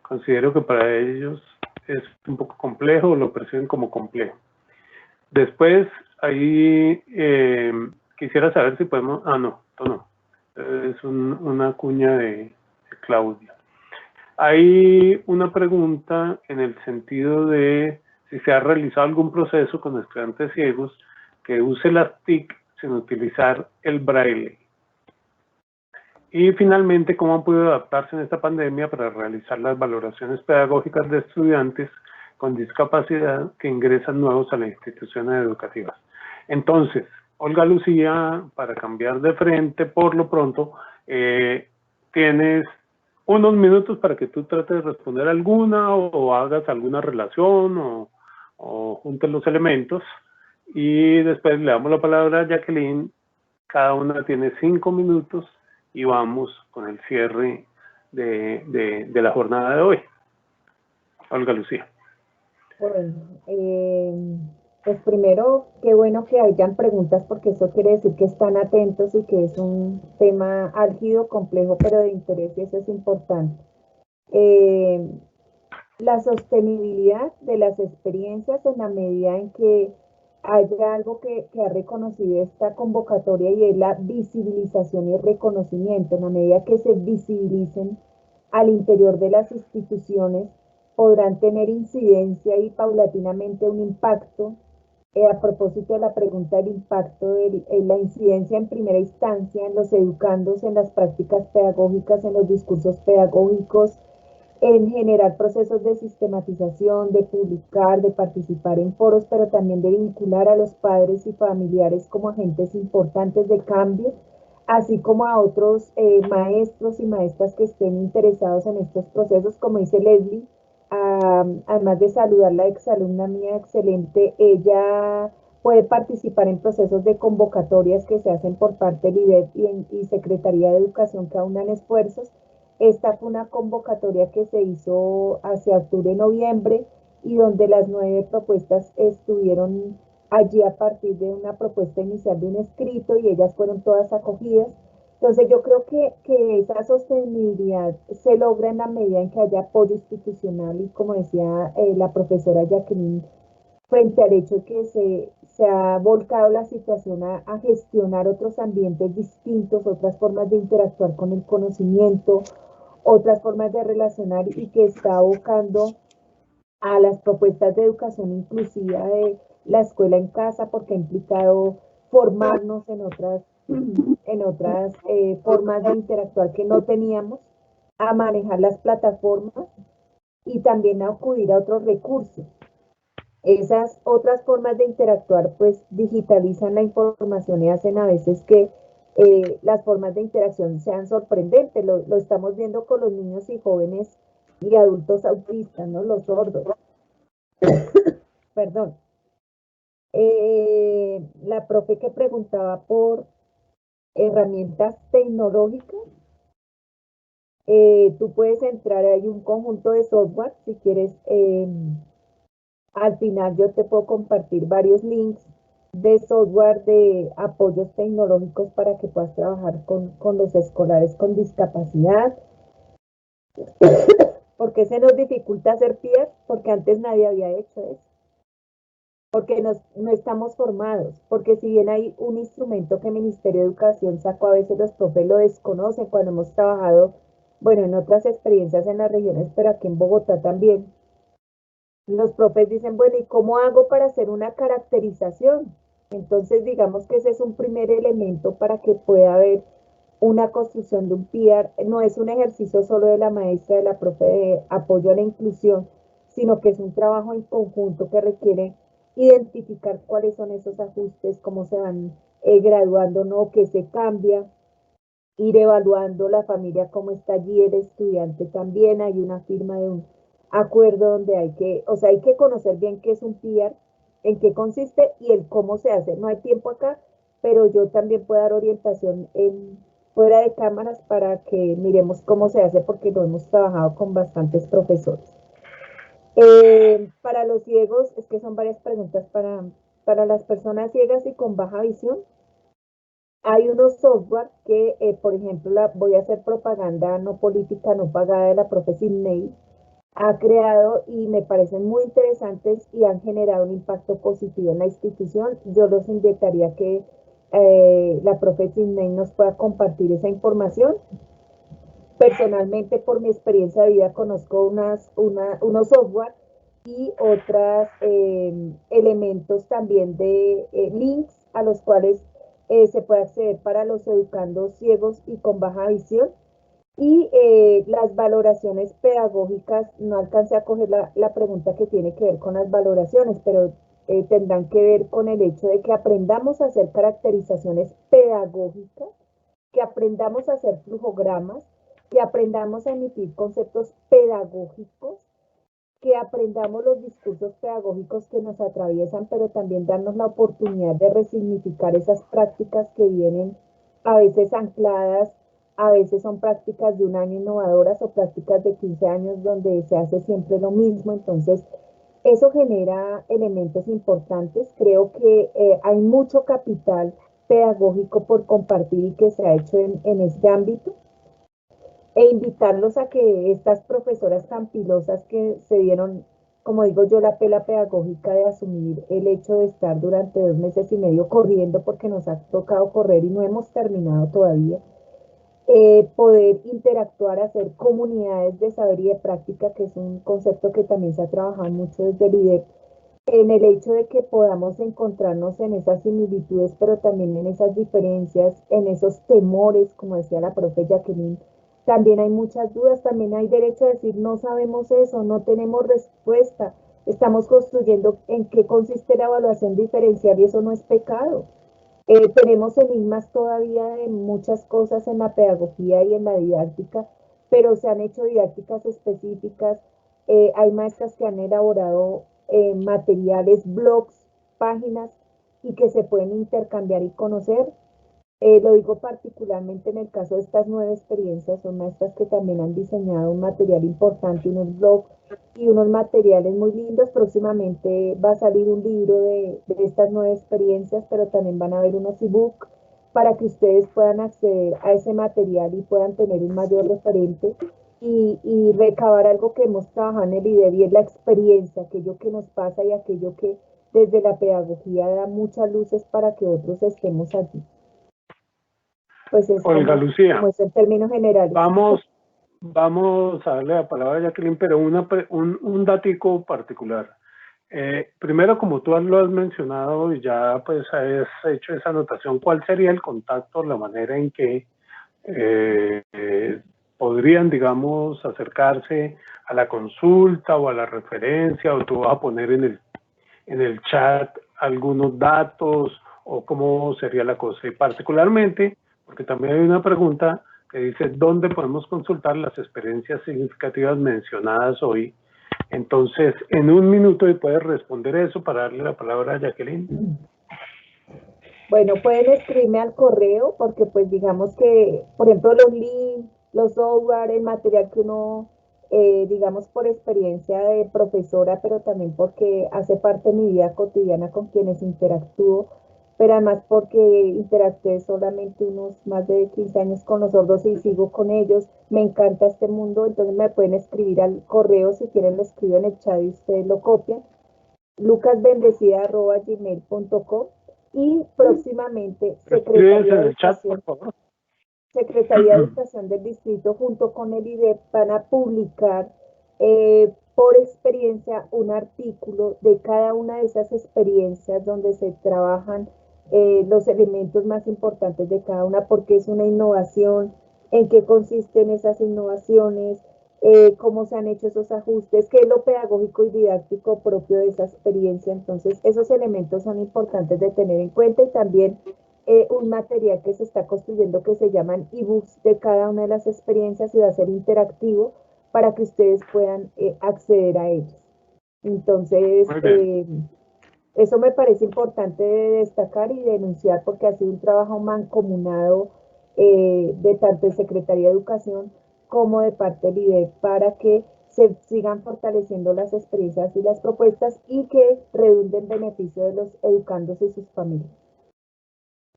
Considero que para ellos es un poco complejo, o lo perciben como complejo. Después, ahí quisiera saber si podemos... no, es una cuña de Claudia. Hay una pregunta en el sentido de si se ha realizado algún proceso con estudiantes ciegos que use las TIC sin utilizar el braille. Y finalmente, ¿cómo han podido adaptarse en esta pandemia para realizar las valoraciones pedagógicas de estudiantes con discapacidad que ingresan nuevos a las instituciones educativas? Entonces, Olga Lucía, para cambiar de frente, por lo pronto, tienes unos minutos para que tú trates de responder alguna o hagas alguna relación o juntes los elementos, y después le damos la palabra a Jacqueline. Cada una tiene 5 minutos y vamos con el cierre de la jornada de hoy. Olga Lucía. Bueno, pues primero, qué bueno que hayan preguntas, porque eso quiere decir que están atentos y que es un tema álgido, complejo, pero de interés, y eso es importante. La sostenibilidad de las experiencias en la medida en que haya algo que ha reconocido esta convocatoria, y es la visibilización y reconocimiento. En la medida que se visibilicen al interior de las instituciones, podrán tener incidencia y paulatinamente un impacto. A propósito de la pregunta del impacto de la incidencia en primera instancia en los educandos, en las prácticas pedagógicas, en los discursos pedagógicos, en generar procesos de sistematización, de publicar, de participar en foros, pero también de vincular a los padres y familiares como agentes importantes de cambio, así como a otros maestros y maestras que estén interesados en estos procesos. Como dice Leslie, además de saludar la exalumna mía excelente, ella puede participar en procesos de convocatorias que se hacen por parte del IDEP y Secretaría de Educación, que aunan esfuerzos. Esta fue una convocatoria que se hizo hacia octubre-noviembre y donde las 9 propuestas estuvieron allí a partir de una propuesta inicial de un escrito y ellas fueron todas acogidas. Entonces yo creo que esa sostenibilidad se logra en la medida en que haya apoyo institucional y, como decía la profesora Jacqueline, frente al hecho de que se ha volcado la situación a gestionar otros ambientes distintos, otras formas de interactuar con el conocimiento, otras formas de relacionar, y que está abocando a las propuestas de educación inclusiva de la escuela en casa, porque ha implicado formarnos en otras formas de interactuar que no teníamos, a manejar las plataformas y también a acudir a otros recursos. Esas otras formas de interactuar pues digitalizan la información y hacen a veces que las formas de interacción sean sorprendentes. Lo estamos viendo con los niños y jóvenes y adultos autistas, ¿no? Los sordos. Perdón. La profe que preguntaba por herramientas tecnológicas, tú puedes entrar, hay un conjunto de software, si quieres, al final yo te puedo compartir varios links de software de apoyos tecnológicos para que puedas trabajar con los escolares con discapacidad. ¿Por qué se nos dificulta hacer peer? Porque antes nadie había hecho eso. Porque no estamos formados, porque si bien hay un instrumento que el Ministerio de Educación sacó, a veces los profes lo desconocen cuando hemos trabajado, bueno, en otras experiencias en las regiones, pero aquí en Bogotá también. Los profes dicen, bueno, ¿y cómo hago para hacer una caracterización? Entonces, digamos que ese es un primer elemento para que pueda haber una construcción de un PIAR. No es un ejercicio solo de la maestra, de la profe de apoyo a la inclusión, sino que es un trabajo en conjunto que requiere identificar cuáles son esos ajustes, cómo se van graduando, ¿no? Qué se cambia, ir evaluando la familia, cómo está allí, el estudiante también. Hay una firma de un acuerdo donde hay que conocer bien qué es un PIAR, en qué consiste y el cómo se hace. No hay tiempo acá, pero yo también puedo dar orientación fuera de cámaras para que miremos cómo se hace, porque lo hemos trabajado con bastantes profesores. Para los ciegos, es que son varias preguntas, para las personas ciegas y con baja visión, hay unos software que, por ejemplo, voy a hacer propaganda no política, no pagada, de la profe Sidney, ha creado y me parecen muy interesantes y han generado un impacto positivo en la institución. Yo los invitaría a que la profe Sidney nos pueda compartir esa información. Personalmente, por mi experiencia de vida, conozco unos software y otros elementos también de links a los cuales se puede acceder para los educandos ciegos y con baja visión. Y las valoraciones pedagógicas, no alcancé a coger la pregunta que tiene que ver con las valoraciones, pero tendrán que ver con el hecho de que aprendamos a hacer caracterizaciones pedagógicas, que aprendamos a hacer flujogramas, que aprendamos a emitir conceptos pedagógicos, que aprendamos los discursos pedagógicos que nos atraviesan, pero también darnos la oportunidad de resignificar esas prácticas que vienen a veces ancladas, a veces son prácticas de un año innovadoras o prácticas de 15 años donde se hace siempre lo mismo. Entonces, eso genera elementos importantes. Creo que hay mucho capital pedagógico por compartir y que se ha hecho en este ámbito, e invitarlos a que estas profesoras tan pilosas que se dieron, como digo yo, la pela pedagógica de asumir el hecho de estar durante 2 meses y medio corriendo, porque nos ha tocado correr y no hemos terminado todavía, poder interactuar, hacer comunidades de saber y de práctica, que es un concepto que también se ha trabajado mucho desde el IDEP, en el hecho de que podamos encontrarnos en esas similitudes, pero también en esas diferencias, en esos temores, como decía la profe Jacqueline. También hay muchas dudas, también hay derecho a decir, no sabemos eso, no tenemos respuesta, estamos construyendo en qué consiste la evaluación diferencial y eso no es pecado. Tenemos enigmas todavía de muchas cosas en la pedagogía y en la didáctica, pero se han hecho didácticas específicas. Hay maestras que han elaborado materiales, blogs, páginas y que se pueden intercambiar y conocer. Lo digo particularmente en el caso de estas 9 experiencias, son maestras que también han diseñado un material importante, unos blogs y unos materiales muy lindos. Próximamente va a salir un libro de estas 9 experiencias, pero también van a haber unos ebook para que ustedes puedan acceder a ese material y puedan tener un mayor referente y recabar algo que hemos trabajado en el IDEB, y es la experiencia, aquello que nos pasa y aquello que desde la pedagogía da muchas luces para que otros estemos allí. Pues es Olga Lucía, como es en términos generales. Vamos a darle la palabra a Jacqueline, pero un datico particular. Primero, como tú lo has mencionado y ya pues has hecho esa anotación, ¿cuál sería el contacto, la manera en que podrían, digamos, acercarse a la consulta o a la referencia, o tú vas a poner en el chat algunos datos, o cómo sería la cosa? Y particularmente, porque también hay una pregunta que dice, ¿dónde podemos consultar las experiencias significativas mencionadas hoy? Entonces, en un minuto puedes responder eso para darle la palabra a Jacqueline. Bueno, pueden escribirme al correo, porque pues digamos que, por ejemplo, los links, los software, el material que uno, digamos por experiencia de profesora, pero también porque hace parte de mi vida cotidiana con quienes interactúo, pero además porque interactué solamente unos más de 15 años con los sordos y sigo con ellos. Me encanta este mundo, entonces me pueden escribir al correo, si quieren lo escribo en el chat y ustedes lo copian, lucasbendecida@gmail.com. Y próximamente Secretaría de Educación, Secretaría de Educación del Distrito junto con el IDEB van a publicar por experiencia un artículo de cada una de esas experiencias donde se trabajan los elementos más importantes de cada una, porque es una innovación, en qué consisten esas innovaciones, cómo se han hecho esos ajustes, qué es lo pedagógico y didáctico propio de esa experiencia. Entonces, esos elementos son importantes de tener en cuenta, y también un material que se está construyendo que se llaman ebooks de cada una de las experiencias, y va a ser interactivo para que ustedes puedan acceder a ellos. Entonces, eso me parece importante de destacar y denunciar, porque ha sido un trabajo mancomunado de tanto de Secretaría de Educación como de parte del IDEB, para que se sigan fortaleciendo las experiencias y las propuestas y que redunden en beneficio de los educandos y sus familias.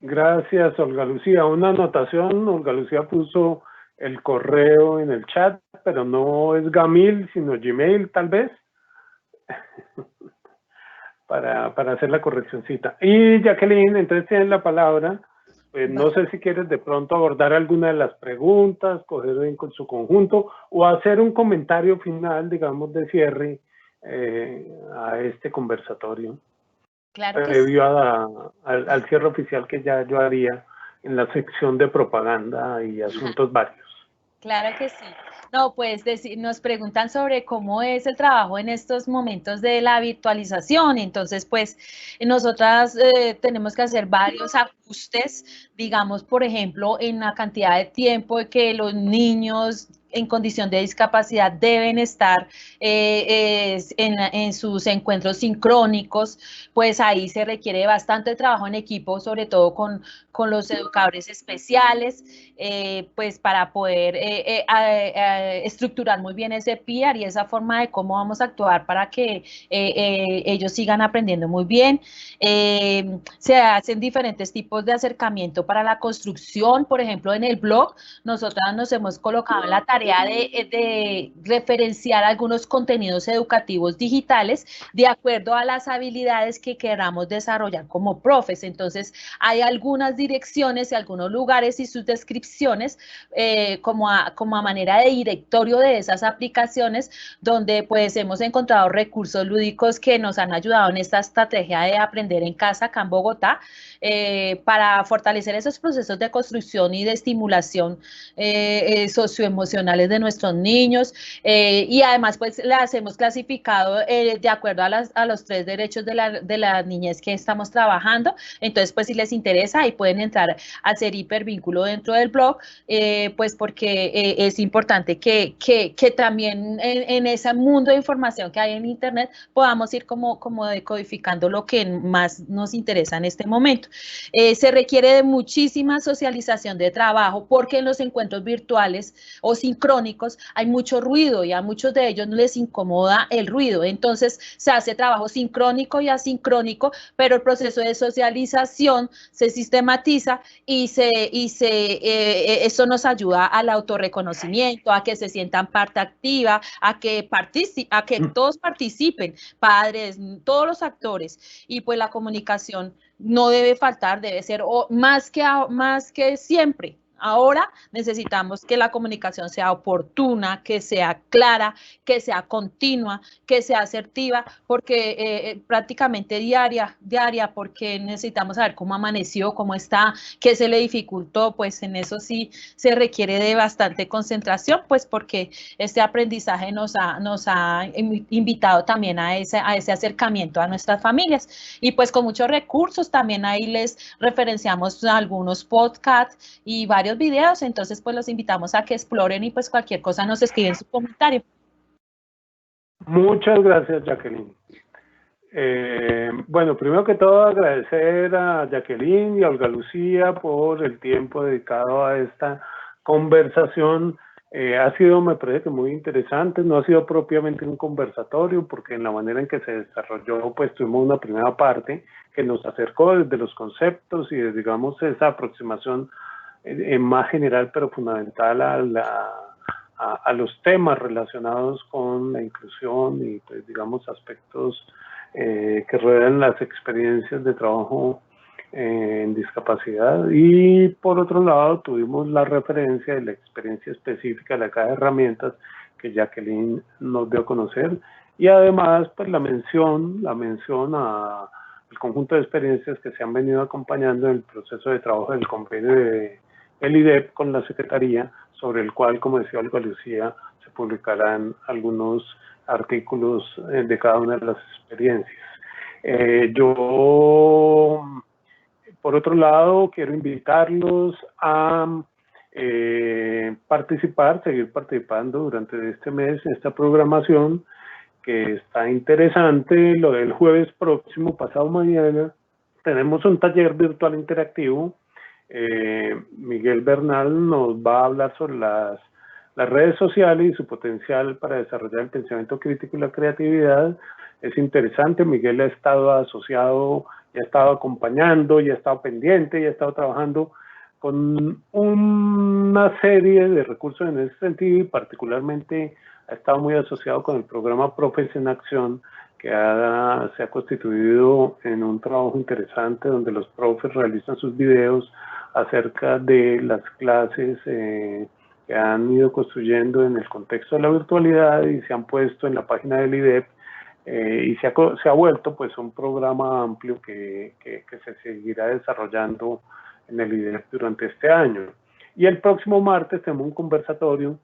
Gracias, Olga Lucía. Una anotación: Olga Lucía puso el correo en el chat, pero no es Gamil, sino Gmail, tal vez, para hacer la correccioncita. Y Jacqueline, entonces tienes la palabra. No sé si quieres de pronto abordar alguna de las preguntas, coger en su conjunto, o hacer un comentario final, digamos, de cierre a este conversatorio. Claro que previo al cierre oficial que ya yo haría en la sección de propaganda y asuntos varios. Claro que sí. No, pues nos preguntan sobre cómo es el trabajo en estos momentos de la virtualización. Entonces, pues nosotras tenemos que hacer varios ajustes, digamos, por ejemplo, en la cantidad de tiempo que los niños en condición de discapacidad deben estar en sus encuentros sincrónicos. Pues ahí se requiere bastante trabajo en equipo, sobre todo con los educadores especiales, pues para poder estructurar muy bien ese PIAR y esa forma de cómo vamos a actuar para que ellos sigan aprendiendo muy bien. Se hacen diferentes tipos de acercamiento para la construcción. Por ejemplo, en el blog, nosotras nos hemos colocado en la tarea de referenciar algunos contenidos educativos digitales de acuerdo a las habilidades que queramos desarrollar como profes. Entonces, hay algunas direcciones y algunos lugares y sus descripciones como a manera de directorio de esas aplicaciones, donde pues hemos encontrado recursos lúdicos que nos han ayudado en esta estrategia de aprender en casa acá en Bogotá, para fortalecer esos procesos de construcción y de estimulación socioemocionales de nuestros niños, y además pues las hemos clasificado de acuerdo a los 3 derechos de la niñez que estamos trabajando. Entonces, pues si les interesa, ahí pueden pueden entrar a hacer hipervínculo dentro del blog, pues porque es importante que también en ese mundo de información que hay en Internet podamos ir como decodificando lo que más nos interesa en este momento. Se requiere de muchísima socialización de trabajo porque en los encuentros virtuales o sincrónicos hay mucho ruido y a muchos de ellos les incomoda el ruido. Entonces se hace trabajo sincrónico y asincrónico, pero el proceso de socialización se sistematiza y eso nos ayuda al autorreconocimiento, a que se sientan parte activa, a que todos participen, padres, todos los actores, y pues la comunicación no debe faltar, debe ser más que siempre. Ahora necesitamos que la comunicación sea oportuna, que sea clara, que sea continua, que sea asertiva, porque prácticamente diaria, porque necesitamos saber cómo amaneció, cómo está, qué se le dificultó, pues en eso sí se requiere de bastante concentración, pues porque este aprendizaje nos ha invitado también a ese acercamiento a nuestras familias, y pues con muchos recursos también ahí les referenciamos algunos podcasts y varios videos, entonces pues los invitamos a que exploren y pues cualquier cosa nos escriben su comentario. Muchas gracias, Jacqueline. Bueno, primero que todo agradecer a Jacqueline y a Olga Lucía por el tiempo dedicado a esta conversación. Ha sido, me parece que muy interesante, no ha sido propiamente un conversatorio porque en la manera en que se desarrolló pues tuvimos una primera parte que nos acercó desde los conceptos y desde, digamos, esa aproximación más general pero fundamental a los temas relacionados con la inclusión y pues digamos aspectos que rodean las experiencias de trabajo en discapacidad, y por otro lado tuvimos la referencia de la experiencia específica de la caja de herramientas que Jacqueline nos dio a conocer, y además pues la mención a el conjunto de experiencias que se han venido acompañando en el proceso de trabajo del convenio del IDEP con la Secretaría, sobre el cual, como decía Olga Lucía, se publicarán algunos artículos de cada una de las experiencias. Yo, por otro lado, quiero invitarlos a seguir participando durante este mes en esta programación que está interesante. Lo del jueves próximo, pasado mañana, tenemos un taller virtual interactivo. Miguel Bernal nos va a hablar sobre las redes sociales y su potencial para desarrollar el pensamiento crítico y la creatividad. Es interesante. Miguel ha estado asociado, ya ha estado acompañando, ya ha estado pendiente, ya ha estado trabajando con una serie de recursos en ese sentido, y particularmente ha estado muy asociado con el programa Profes en Acción, que se ha constituido en un trabajo interesante donde los profes realizan sus videos acerca de las clases que han ido construyendo en el contexto de la virtualidad y se han puesto en la página del IDEP, y se ha vuelto pues un programa amplio que se seguirá desarrollando en el IDEP durante este año. Y el próximo martes tenemos un conversatorio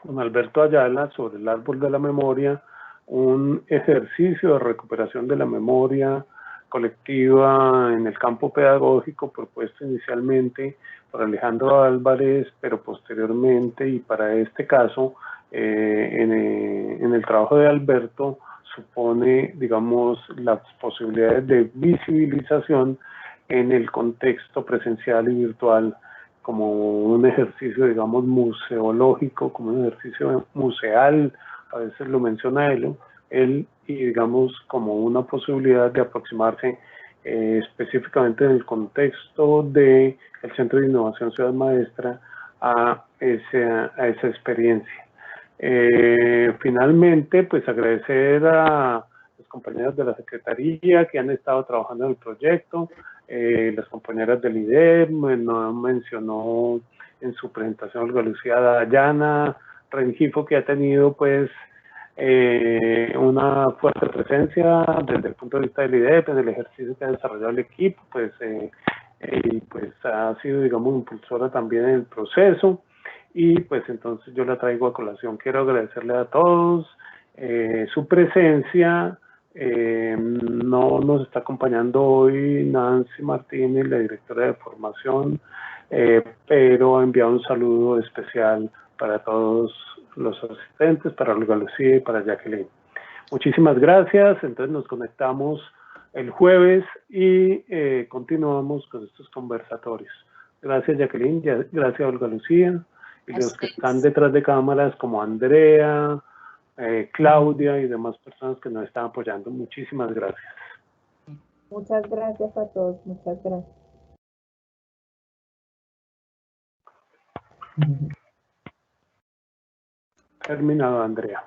con Alberto Ayala sobre el árbol de la memoria, un ejercicio de recuperación de la memoria colectiva en el campo pedagógico, propuesto inicialmente por Alejandro Álvarez, pero posteriormente, y para este caso, en el trabajo de Alberto, supone, digamos, las posibilidades de visibilización en el contexto presencial y virtual como un ejercicio, digamos, museológico, como un ejercicio museal, a veces lo menciona él, y digamos como una posibilidad de aproximarse específicamente en el contexto del Centro de Innovación Ciudad Maestra a esa experiencia. Finalmente, pues agradecer a los compañeros de la Secretaría que han estado trabajando en el proyecto, las compañeras del IDEP, mencionó en su presentación Olga Lucía Dayana Rengifo, que ha tenido pues una fuerte presencia desde el punto de vista del IDEP, en el ejercicio que ha desarrollado el equipo, pues, y pues ha sido, digamos, impulsora también en el proceso, y pues entonces yo la traigo a colación. Quiero agradecerle a todos su presencia, No nos está acompañando hoy Nancy Martínez, la directora de formación, pero ha enviado un saludo especial para todos los asistentes, para Olga Lucía y para Jacqueline. Muchísimas gracias. Entonces nos conectamos el jueves y continuamos con estos conversatorios. Gracias, Jacqueline. Gracias, Olga Lucía. Y los que están detrás de cámaras como Andrea, Claudia y demás personas que nos están apoyando. Muchísimas gracias. Muchas gracias a todos. Muchas gracias. Terminado, Andrea.